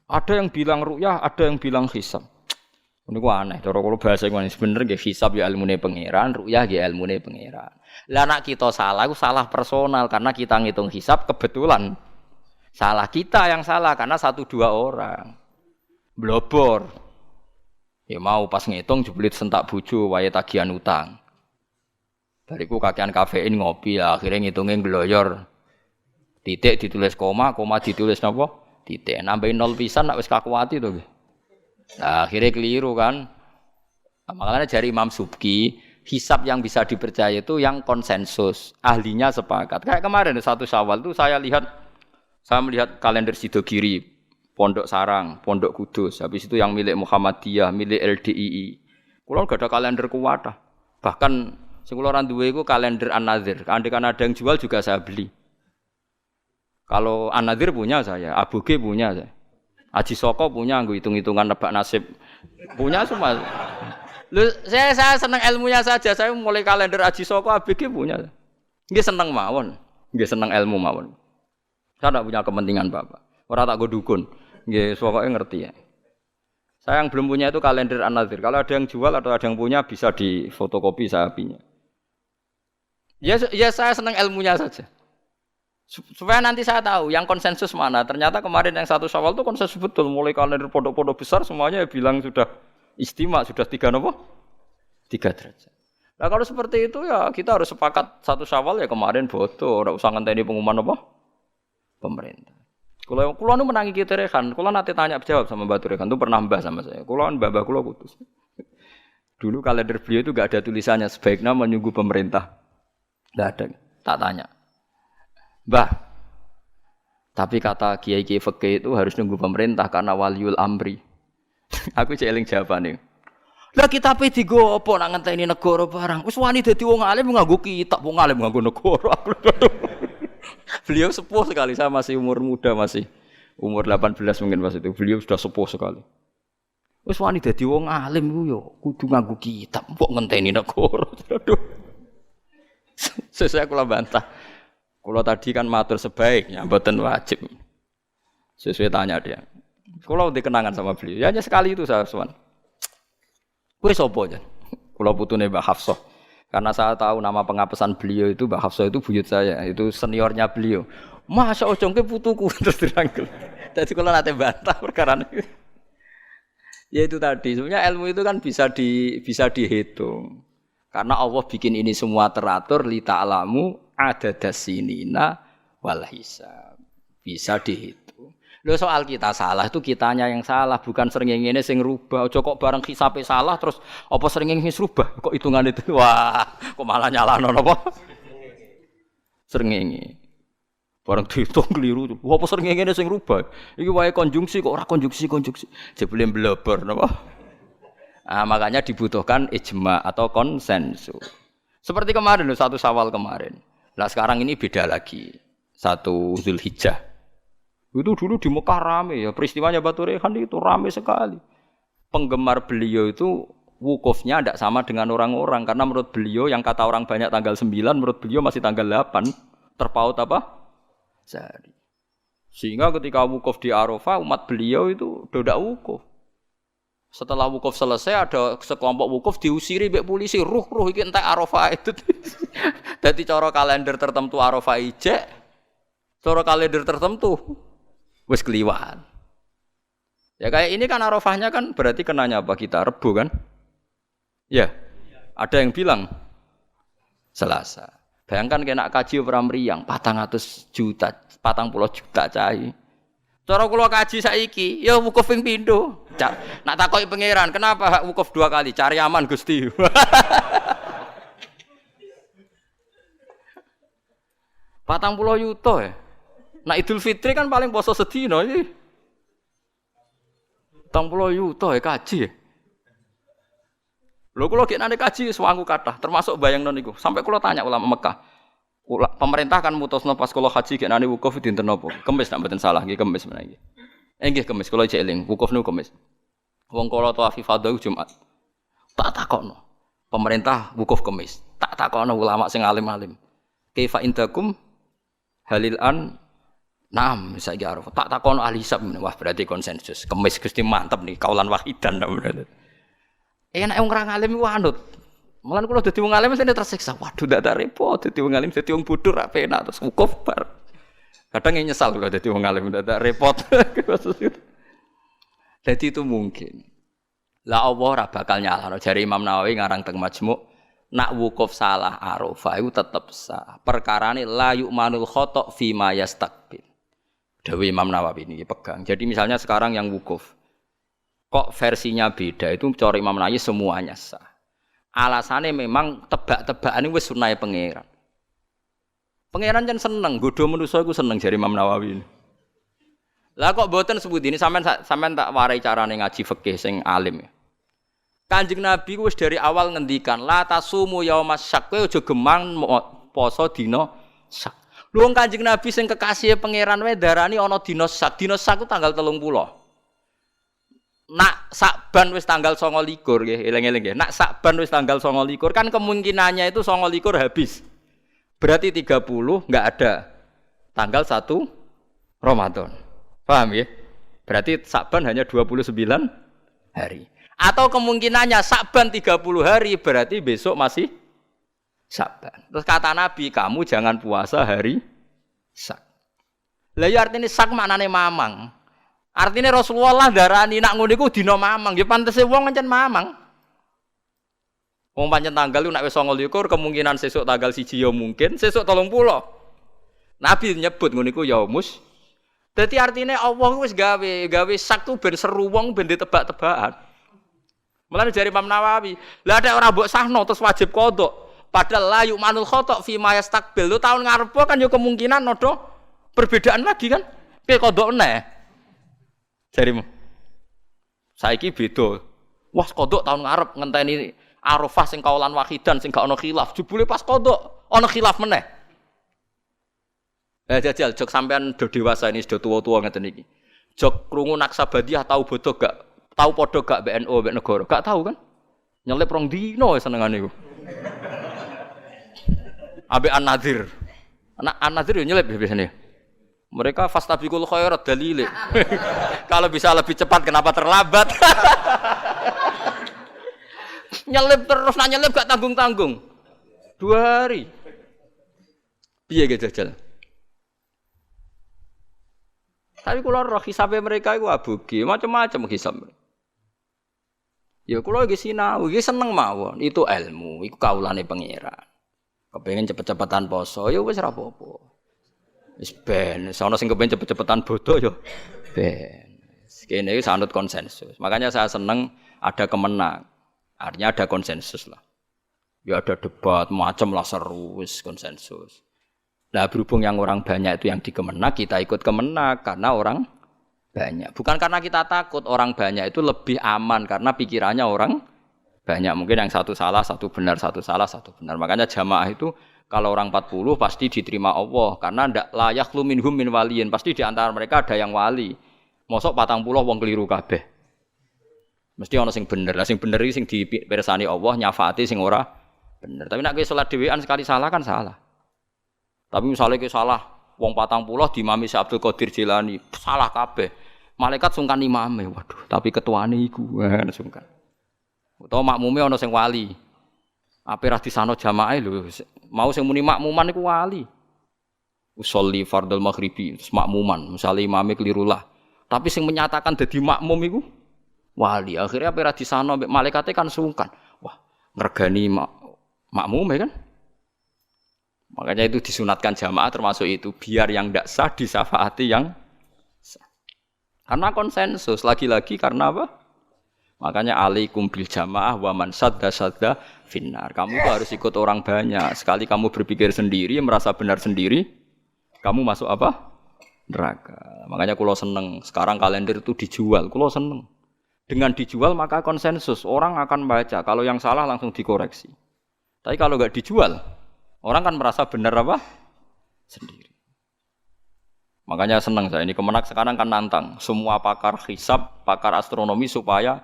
Ada yang bilang ru'yah, ada yang bilang hisab. Niku aneh cara kula bahasa ngene bener nggih hisab ya ilmune pangeran, ru'yah nggih ilmune pangeran. Lah nek kita salah iku salah personal karena kita ngitung hisab kebetulan. Salah kita yang salah karena 1-2 orang. Blobor. Ya mau pas ngitung jeblit sentak bojo wae tagihan utang. Bariku kakean kafein ngopi ya, akhirnya ngitungin gloyor. Titik ditulis koma, koma ditulis napa? Titik. Nambahin 0 pisan nak wis kakuati to nggih. Nah, akhirnya keliru kan. Makanya dari Imam Subki, hisab yang bisa dipercaya itu yang konsensus, ahlinya sepakat. Kayak kemarin 1 Syawal itu saya melihat kalender Sidogiri, Pondok Sarang, Pondok Kudus, habis itu yang milik Muhammadiyah, milik LDII. Kulo gak ada kalender kuwatah. Bahkan sing kula ora duwe iku kalender An-Nadzir. Andaikan ada yang jual juga saya beli. Kalau An-Nadzir punya saya, Aboge punya saya. Aji Soko punya, nggo hitung-hitungan nebak nasib. Punya semua. Loh, saya senang ilmunya saja. Saya mulai kalender Aji Soko, Aboge punya. Nggih seneng mawon. Nggih seneng ilmu mawon. Saya tidak punya kepentingan Bapak. Ora tak go dukun. Nggih, pokoke ngerti ya. Saya yang belum punya itu kalender An-Nadzir. Kalau ada yang jual atau ada yang punya bisa difotokopi saya punya. Ya saya senang ilmunya saja. Supaya nanti saya tahu yang konsensus mana. Ternyata kemarin yang 1 Syawal itu konsensus betul. Mulai kalender pondok-pondok besar semuanya bilang sudah istimewa, sudah 3 derajat. Nah kalau seperti itu ya kita harus sepakat 1 Syawal ya kemarin bodoh. Ora usah ngenteni pengumuman apa? Pemerintah. Kalau nu menangi kita rekan, kalau nanti tanya jawab sama Mbak Rekan itu pernah mbah sama saya. Kalau mbah kulo kutus. Dulu kalender beliau itu gak ada tulisannya sebaiknya menunggu pemerintah. Gak ada. Tak tanya. Mbah. Tapi kata kiai-kiai fikih itu harus nunggu pemerintah karena waliul amri. Aku cek eling jawabane. Lah kita pe digo apa nak ngenteni negara barang. Wis wani dadi wong alim nganggo kitab, wong alim nganggo negara. Beliau sepuh sekali, saya masih umur muda, masih umur 18 mungkin pas itu. Beliau sudah sepuh sekali. Wis wani dadi wong alim ku yo kudu nganggo kitab, kok ngenteni negara. Aduh. Saya kula bantah. Kula tadi kan matur sebaiknya, mboten wajib. Sesuai tanya dia. Kula udah kenangan sama beliau. Ya hanya sekali itu saya sowan. Kowe sapa jan? Kula putune Mbah Hafsah. Karena saya tahu nama pengapesan beliau itu Mbah Hafsah itu buyut saya, itu seniornya beliau. Masya Allah, jongke putuku terus dirangkul. Jadi kalau nanti bantah perkara ini. Ya itu tadi, sebenarnya ilmu itu kan bisa dihitung. Karena Allah bikin ini semua teratur li ta'lamu adadas sinina wal hisab. Bisa dihitung. Lho soal kita salah itu kitanya yang salah, bukan srengenge sing rubah. Aja kok bareng hisabe salah terus apa srengenge wis rubah kok hitungan itu. Wah, kok malah nyalahno napa? Srengenge. Bareng dihitung keliru. Wah, apa srengenge sing rubah? Iki wae konjungsi kok ora konjungsi. Jebule bleber napa? Makanya dibutuhkan ijma atau konsensus. Seperti kemarin, 1 Syawal kemarin. Nah sekarang ini beda lagi. 1 Zulhijjah. Itu dulu di Mekah rame ya. Peristiwanya Batu Rehan itu rame sekali. Penggemar beliau itu wukufnya tidak sama dengan orang-orang. Karena menurut beliau yang kata orang banyak tanggal 9, menurut beliau masih tanggal 8. Terpaut apa? Sehari. Sehingga ketika wukuf di Arafah, umat beliau itu tidak wukuf. Setelah wukuf selesai ada sekelompok wukuf diusiri mbek polisi, ruh iki entek Arafah itu. Dadi cara kalender tertentu Arafah ijek, cara kalender tertentu wis keliwaan. Ya kayak ini kan Arafahnya kan berarti kenanya apa kita Rebo kan? Ya. Ada yang bilang Selasa. Bayangkan kena kaji ora mriyang 400 juta, 40 juta cai. Cara kula kaji saiki, ya wukuf ping pindho. Nak takoki pangeran, kenapa hak wukuf 2 kali? Cari aman Gusti. 40 yuta ya. Nak Idul Fitri kan paling poso sedina iki. 40 yuta ya kaji. Lho kula gek nane kaji sewangu kathah, termasuk bayangno niku. Sampai kula tanya ulama Mekah. Pemerintah kan mutusno pas kula haji gek nane wukuf dinten napa? Kemis nek mboten salah nggih kemis menawa nggih. Nggih kemis kula cek eling, wukuf niku kemis. Wong kala tawaf ifadah Jumat. Tak takokno. Pemerintah wukuf kemis. Tak takokno ulama sing alim-alim. Kaifa indakum halil an Naam saiki Arafah. Tak takokno ahli hisab. Wah berarti konsensus. Kemis Gusti mantep nih kaulan wahidan berarti. Enak wong ora ngalim iku anut. Mulan kula dadi wong alim mesti tersiksa. Waduh ndak repot dadi wong alim dadi wong bodho ra penak terus wukuf bar. Kadang nyesal kula dadi wong alim ndak repot. Jadi itu mungkin. Lah Allah ora bakal nyalahno. Jare Imam Nawawi ngarang teng Majmu' nak wukuf salah Arafah itu tetep sah. Perkarane la yu'manul khata' fi ma yastaqbil. Dewi Imam Nawawi ini pegang. Jadi misalnya sekarang yang wukuf, kok versinya beda itu cara Imam Nawawi semuanya sah. Alasannya memang tebak-tebakan itu sunai pangeran. Pangeran kan seneng, godho manusa iku seneng jare Imam Nawawi ini. Lah kok mboten sebut ini sampean tak warai carane ngaji fikih sing alim ya. Kanjeng Nabi wis dari awal ngendikan la tasumu yaumas syak kowe aja gemang poso dina syak. Lu Kanjeng Nabi sing kekasih pangeran wae darani ana dina syak. Dina syak ku tanggal 30. Nak Sakban wis tanggal 29 nggih, eling-eling nggih. Nak Sakban wis tanggal 29 kan kemungkinannya itu 29 habis. Berarti 30 enggak ada. Tanggal 1 Ramadan. Paham ya? Berarti Sakban hanya 29 hari. Atau kemungkinannya Sakban 30 hari berarti besok masih Sakban. Terus kata Nabi, kamu jangan puasa hari Sak. Lah ya artine Sak maknane mamang. Artine Rasulullah darani nak ngono iku dina mamang. Ya pantese wong pancen mamang. Wong pancen tanggal nek wis 29 kemungkinan sesuk tanggal 1 ya mungkin, sesuk 30. Nabi nyebut ngono iku yaumus. Dadi artine Allah wis gawe Sak tu ben seru wong ben ditebak-tebakan. Mulane jare Imam Nawawi, lah nek ora mbok sahno terus wajib qodho. Padahal la yu'manul khata' fi ma yastaqbil. Lu tahun ngarep kan yo kemungkinan nodo perbedaan lagi kan. Piye qodho neh. Jarimu. Saiki beda. Wah qodho tahun ngarep ngenteni Arafah sing kaulan wahidan sing gak ana khilaf. Jebule pas qodho ana khilaf meneh. Jajal jok sampean do dewasa ini sudah tua-tua ngeten iki. Jok krungu Naksabandiyah tau bodoh gak? Tau padha gak BNO mbek negara? Gak tahu kan? Nyelip rong dino senengane iku. Ambek An-Nadzir. An-Nadzir yo nyelip biasanya. Mereka fastabiqul khairat dalile. Kalau bisa lebih cepat kenapa terlambat? Nyelip terus nak nyelip gak tanggung-tanggung. 2 hari. Piye ge jajal? Tapi kula roh hisabe mereka iku aboge, macam-macam hisab. Ya kula iki sinau, iki seneng mawon. Itu ilmu, iku kaulane pangeran. Kepengin cepet-cepetan poso, ya wis ora apa-apa. Wis ben, sono sing kepengin cepet-cepetan bodo ya ben. Kene iki sanut konsensus. Makanya saya seneng ada kemenang. Artinya ada konsensus lah. Ya ada debat macam lah seru wis konsensus. Nah berhubung yang orang banyak itu yang dikemenak, kita ikut kemenak karena orang banyak. Bukan karena kita takut orang banyak itu lebih aman karena pikirannya orang banyak. Mungkin yang satu salah, satu benar, satu salah, satu benar. Makanya jamaah itu kalau orang 40 pasti diterima Allah karena ndak layak lu minhum min waliyin. Pasti di antara mereka ada yang wali. Mosok 40 wong keliru kabeh. Mesti ana sing bener. Lah sing bener iki sing dipirsani Allah nyafaati sing ora bener. Tapi nek kowe salat dhewean sekali salah kan salah. Tapi misalnya kowe salah wong 40 diimami Syekh Abdul Qadir Jilani, salah kabeh. Malaikat sungkan imame. Waduh, tapi ketuane iku sungkan. Utawa makmume ana sing wali. Ape ra disano jamaah lho. Mau sing muni makmuman iku wali. Usolli fardhul maghribi terus makmuman, misale imame keliru lah. Tapi sing menyatakan dadi makmum iku wali. Akhirnya ape ra disano mbek malaikate kan sungkan. Wah, ngregani makmum ya kan? Makanya itu disunatkan jamaah termasuk itu biar yang tidak sah disafaati yang sah. Karena konsensus lagi-lagi karena apa? Makanya alaikum bil jamaah wa man sadda finnar. Kamu tuh harus ikut orang banyak. Sekali kamu berpikir sendiri, merasa benar sendiri, kamu masuk apa? Neraka. Makanya kulo seneng sekarang kalender itu dijual. Kulo seneng. Dengan dijual maka konsensus orang akan baca. Kalau yang salah langsung dikoreksi. Tapi kalau enggak dijual, orang kan merasa benar apa? Sendiri. Makanya senang saya ini Kemenak sekarang kan nantang semua pakar hisab, pakar astronomi supaya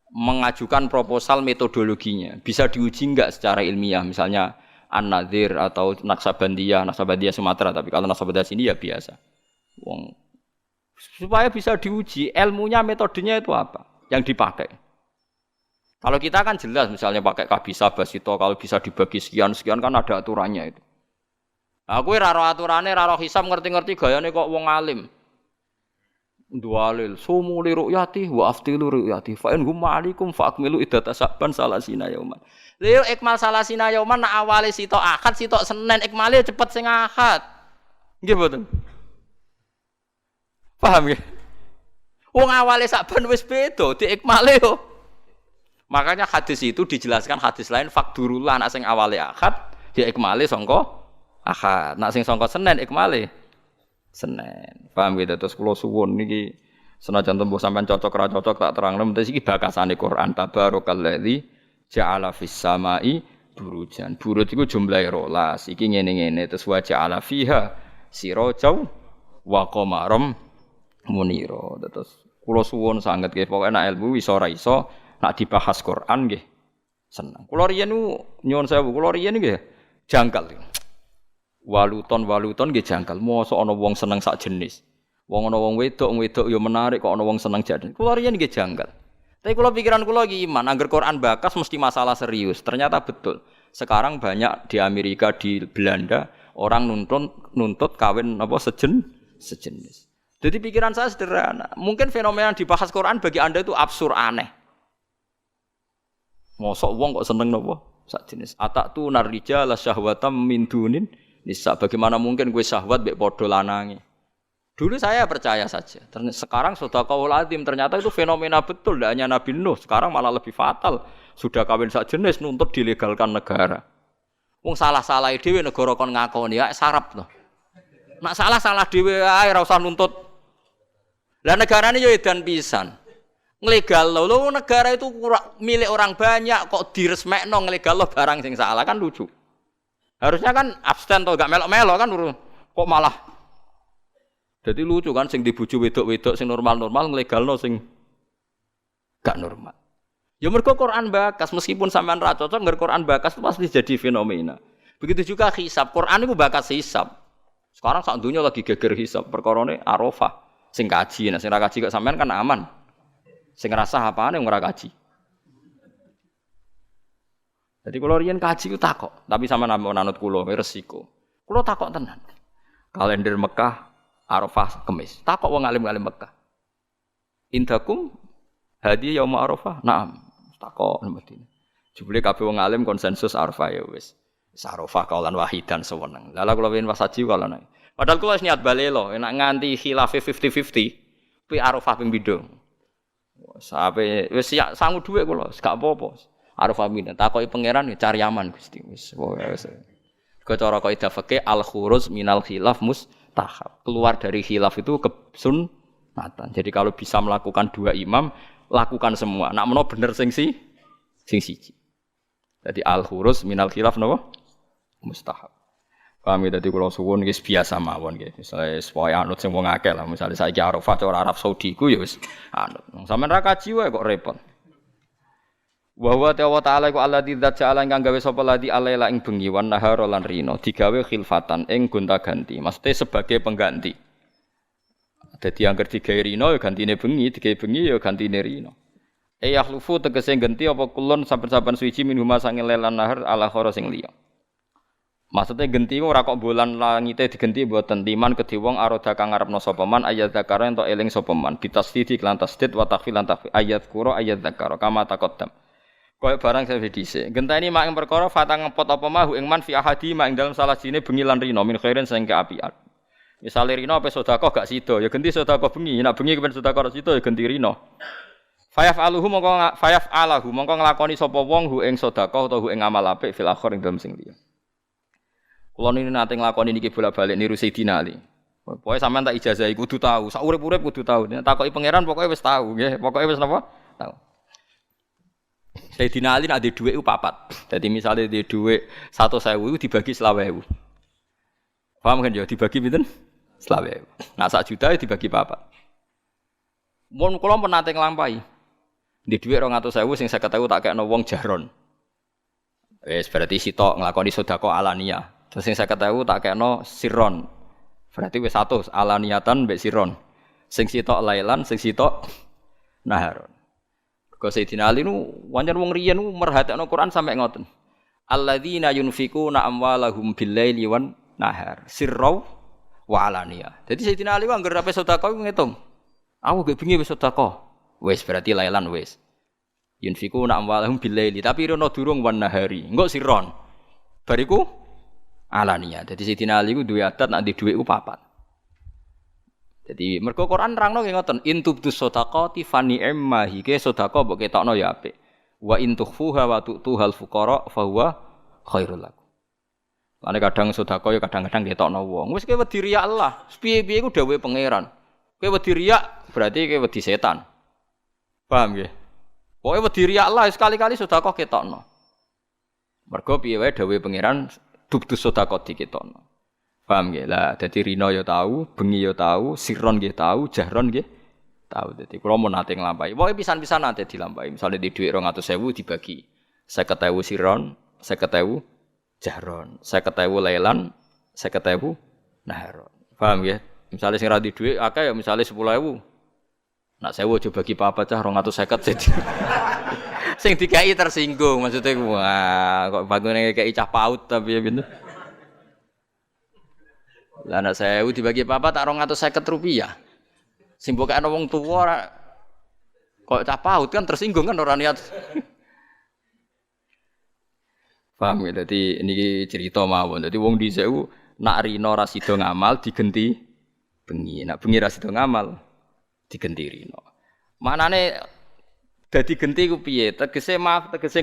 mengajukan proposal metodologinya. Bisa diuji enggak secara ilmiah, misalnya An-Nadzir atau Naksabandiyah Sumatera, tapi kalau Naksabandiyah sini ya biasa. Wong supaya bisa diuji ilmunya, metodenya itu apa yang dipakai. Kalau kita kan jelas misalnya pakai kabisa basito, kalau bisa dibagi sekian kan ada aturannya itu. Aku ora ro aturane, ora ro hisab ngerti-ngerti gayane kok wong alim. Dualil sumu li ru'yati wa aftilu ru'yati fa in hum ma'alikum fa akmilu iddata saban salasina yauman. Lha ikmal salasina yauman nak awale sitok Ahad sitok Senin ikmale cepet sing Ahad. Nggih mboten? Paham nggih? Wong awale saban wis beda diikmale yo. Makanya hadis itu dijelaskan hadis lain fakdurullah nak sing awale Ahad diikmale sangka Ahad. Nak sing sangka Senin ikmale Senin. Paham gitu? Terus kula suwun niki senajan tembuh sampean cocok ra cocok tak terangno mesti iki bakasane Quran tabarakalladzi ja'ala fis samai burujan. Buruj iku jumlahe 12. Iki ngene-ngene terus wa ja'ala fiha sirajau wa qamaram munira. Terus kula suwun sanget nggih pokoke nek ilmu iso ora iso nek dibahas Quran nggih seneng. Kula riyen nyuwun sewu kula riyen nggih jangkal. Waluton nggih jangkal. Mosok ana wong seneng sak jenis. Wong ana wong wedok ya menarik kok ana wong seneng jadi. Kula riyen nggih jangkal. Tapi kula pikiran kula iki iman, angger Quran bakas mesti masalah serius. Ternyata betul. Sekarang banyak di Amerika, di Belanda orang nuntut kawin apa sejenis. Jadi pikiran saya sederhana. Mungkin fenomena yang dibahas Quran bagi Anda itu absurd aneh. Mosok wong kok seneng napa sak jenis. Atatu narrijala syahwatam min dunin nisa, bagaimana mungkin gue syahwat mbek padha lanange. Dulu saya percaya saja. Sekarang sedaqahul azim ternyata itu fenomena betul, tidak hanya Nabi Nuh, sekarang malah lebih fatal. Sudah kawin sak jenis nuntut dilegalkan negara. Wong salah-salah dhewe negara kon ngakoni ya sarap to. Nak salah dhewe ae ora usah nuntut. Lah negarane yo edan pisan. Nglegal lho negara itu milik orang banyak kok diresmekno nglegal barang sing salah kan lucu. Harusnya kan abstain to gak melok-melok kan kok malah. Jadi lucu kan sing dibojo wedok-wedok sing normal-normal nglegalno sing gak normal. Ya mergo Quran bakas meskipun sampean ra cocok ngger Quran bakas itu pasti jadi fenomena. Begitu juga hisab. Quran itu bakas hisab. Sekarang sak dunya lagi geger hisab perkarane Arafah sing kaji. Nah sing ra kaji kok sampean kan aman. Sing ngrasah apane wong ora kaji. Jadi kalau riyen kaji ku takok, tapi sama nanut kula resiko. Kula takok tenan. Kalender Mekah Arafah Kamis. Takok wong alim-alim Mekah. Indakum hadiah yaum Arafah? Naam. takok mesti. Jebule kabeh wong alim konsensus Arafah ya wis. Arafah kaulan wahidan sewenang. Lha kula wen pas haji kala nek. Padahal kula wis niat bali lho, enak nganti khilafe 50-50. Kuwi Arafah ping pindho. Sampai wis sangu dhuwit kula, gak apa-apa. Arafah pindho. Takoki pangeran ya cari aman Gusti. Wis wis. Cara kaidah fikih al-khuruj minal khilaf mustahab. Keluar dari khilaf itu kesunatan. Jadi kalau bisa melakukan dua imam, lakukan semua. Nak menawa bener sing siji. Jadi al-khuruj minal khilaf napa? Mustahab. Kami tadi kula suwun wis biasa mawon nggih. Misale supaya anut sing wong akeh lah. Misale saiki Arafah cara Arab Saudi ku ya wis anut. Sampeyan ra kaji wae kok repot. Wa huwa ta'ala iku alladzi dzat ja'ala ingkang gawe sapa ladi alaila ing bengi wan nahara lan rino digawe khilfatan ing gonta-ganti. Maksudnya sebagai pengganti. Dadi angger digawe rino ya gantine bengi, digawe bengi ya gantine rino. Yakhlufu tegese ganti apa kulon saben-saben suci minhuma sange lelan nahar ala khara sing liya. Maksudnya genti ora kok bulan langite digenti mboten timan kedhe wong aroda kang ngarepno sapa man ayat zakara ento eling sapa man bitasdid lan tasdid wa takhfil lan takhfil ayat qura ayat zakara kama taqaddam kaya barang sing dhisik genteni mak ing perkara fatang ngepot apa mahu ing man fi ahadi mak ing dalem salah sine bengi lan rino min khairin sing kaapian misale rino apa sedekah gak sida ya genti sedekah bengi nek bengi kepen sedekah sida ya genti rino fayaf'aluhu mongko nglakoni sapa wong hu ing sedekah utawa hu ing amal apik fil akhir ing dalem sing liya. Kulo niki nate nglakoni niki bolak-balik niru Sayyidina Ali. Pokoke sampean tak ijazahi kudu tahu, sak urip-urip kudu tahu. Nek takoki pangeran pokoke wis tahu nggih, pokoke wis napa? Tahu. Sayyidina Ali nek ndek dhuwit ku 4. Dadi misale ndek dhuwit 100.000 iku dibagi 20.000. Paham kan ya dibagi pinten? 20.000. Nah 1 juta dibagi 4. Mun kula pun nate nglampahi. Ndek dhuwit 200.000 sing 50.000 tak kekno wong jaron. Wis berarti sitok nglakoni sedekah alaniyah. Terus sing 50.000 tak kekno sirron. Berarti wis 100 alaniyatan mbek sirron. Sing sitok lailan, sing sitok naharon. Kok Sayyidina Ali nu wancen wong riyen merhatekno Quran sampe ngoten. Alladzina yunfikuna amwalahum bil-laili wan nahar sirra wa alaniyah. Jadi Sayyidina Ali anggere ape sedekah ngitung. Aku gek bengi wis sedekah. Wis berarti lailan wis. Yunfikuna amwalahum bil-laili tapi rono durung wan nahari. Engko sirron. Bariku alania. Jadi Sayyidina Ali ku duwe adat nek duwe ku 4. Jadi mergo Quran nerangno nggih ngoten, in tubdus shadaqati fa ni'ma hi ke sedekah mbok ketokno ya apik. Wa in tukhfuha wa tu'tuhal fuqara fa huwa khairul lakum. Lane kadang sedekah ya kadang-kadang ketokno wong. Wis kowe wedi riya Allah. Piye-piye ku dawuhe pangeran. Kowe wedi riya berarti kowe wedi setan. Paham nggih? Pokoke wedi riya Allah sekali-kali sedekah ketokno. Mergo piye wae dawuhe pangeran tubdus sedekah diketokno. Paham nggih? Lah dadi rino ya tahu, bengi ya tahu, sirron nggih tahu, jahron nggih tahu. Dadi kula mun nate nglampahi. Pokoke pisan-pisan nate dilampahi. Misale di dhuwit 200.000 dibagi 50.000 sirron, 50.000 jahron, 50.000 lailan, 50.000 naharon. Paham nggih? Misale sing ra di dhuwit akeh ya misale 10.000. Nak 1.000 aja bagi apa cah 250 jadi. Sing dikai tersinggung maksudnya wah kok bangune kei cah paut tapi ya pintu. Lah nek 1.000 dibagi apa tak 250 rupiah. Sing mbok ana wong tuwa ora kok cah paut kan tersinggung kan ora niat. Paham ya dadi niki cerita mawon. Dadi wong dhisik ku nak rino ra sida ngamal digenti bengi. Nak bengi ra sida ngamal digenti rino. Manane dadi genti ku piye? Tegese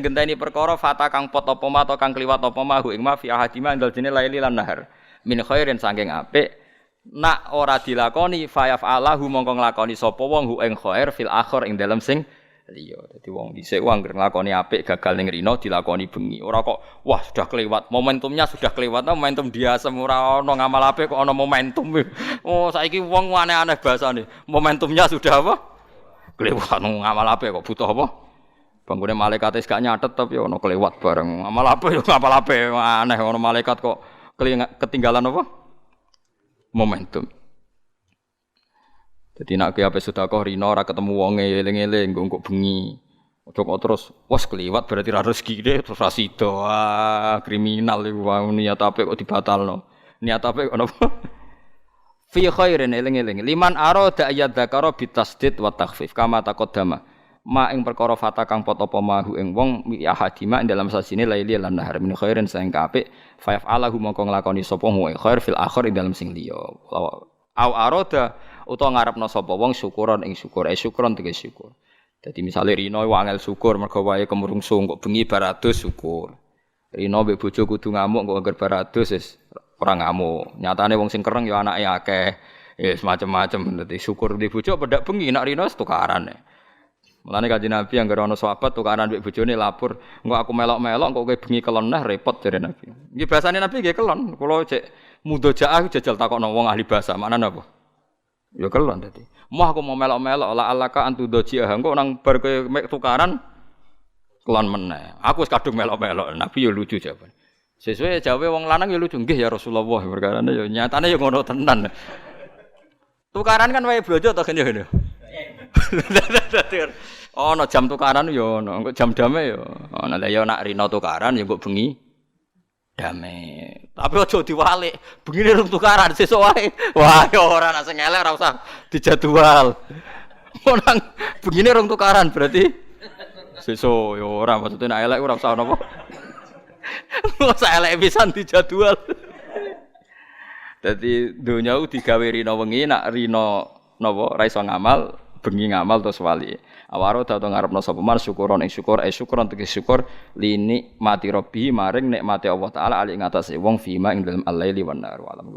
genteni perkara fata kang pot apa ma atau kang kliwat apa ma ing ma fi ahadima ndal dene laili lan nahar. Min khairin saking apik nak ora dilakoni fayaf'alahu mongko nglakoni sapa wong hu ing khair fil akhir ing dalem sing liya. Dadi wong dhisik anggere nglakoni apik gagal ning rino dilakoni bengi. Ora kok wah sudah kelewat, momentumnya sudah kelewat. Momentum diasem ora ana ngamal apik kok ana momentum. Oh saiki wong aneh-aneh bahasane. Momentumnya sudah apa? Kelewat ngamal apik kok butuh apa? Banggune malaikat wis gak nyatet tapi ana kelewat bareng. Ngamal apik yo ngamal apik aneh ana malaikat kok ketinggalan apa? Momentum. Jadi nak ki ape sedekah rino ora ketemu wonge eling-eling engko bengi. Ojo kok terus wes kliwat berarti ra rezeki terus ra sida. Kriminal iku niat apik kok dibatalno. Niat apik ono apa? Fi khairin eling-eling. Liman arada ayat dzakara bitasdid wa takhfif kama taqaddama. ma ing perkara fata kang pot apa mahu ing wong mi ahadima ing dalam sasine laili lan nahar min khairin sing apik fa yaf'alahu mongko nglakoni sapa wong khair fil akhir ing dalam sing liya au aroda utawa ngarepno sapa wong syukuran ing syukur syukron tegese syukur. Dadi misale rino wangel syukur mergo wae kemrungsung kok bengi baratus syukur. Rino mbek bojo kudu ngamuk kok anggar baratus wis ora ngamuk. Nyatane wong sing kereng ya anake akeh. Ya semacam-macam dadi syukur di bojo pedak bengi nak rino tukaran. Mulane Kanjeng Nabi anggere ana sahabat tukaran mbek bojone lapor, engko aku melok-melok kok kowe bengi kelon repot jare Nabi. Nggih basane Nabi nggih kelon. Kula cek mudojaah jajal takokno wong ahli bahasa. Maknane apa? Ya kelon dadi. Moh aku mau melok-melok la alaka antu dojiah engko nang bar kowe tukaran kelon meneh. Aku wis kadung melok-melok. Nabi ya lucu jawaban. Sesuai jawabe wong lanang ya lucu nggih ya Rasulullah perkarane ya nyatane ya ngono tenan. Tukaran kan wae blojo to kan ya ngene. Ono jam tukaran ya ono, engko jam dame ya. Ono lha ya nak rino tukaran ya engko bengi dame. Tapi aja diwalik, bengine rung tukaran sesuk wae. Wah, ya ora nak sing elek ora usah dijadwal. Nang bengine rung tukaran berarti sesuk ya ora maksudnya nak elek ora usah napa. Ora usah elek pisan dijadwal. Dadi donya ku digawe rino wengi nak rino napa ra iso ngamal, bengi ngamal terus wali. Awaro dadi ngarepno sapa man syukuron ing syukur syukuron tegese syukur lini mati robbi maring nikmate Allah taala ali ing atase wong fima ing dalem al-laili wan nar wa alam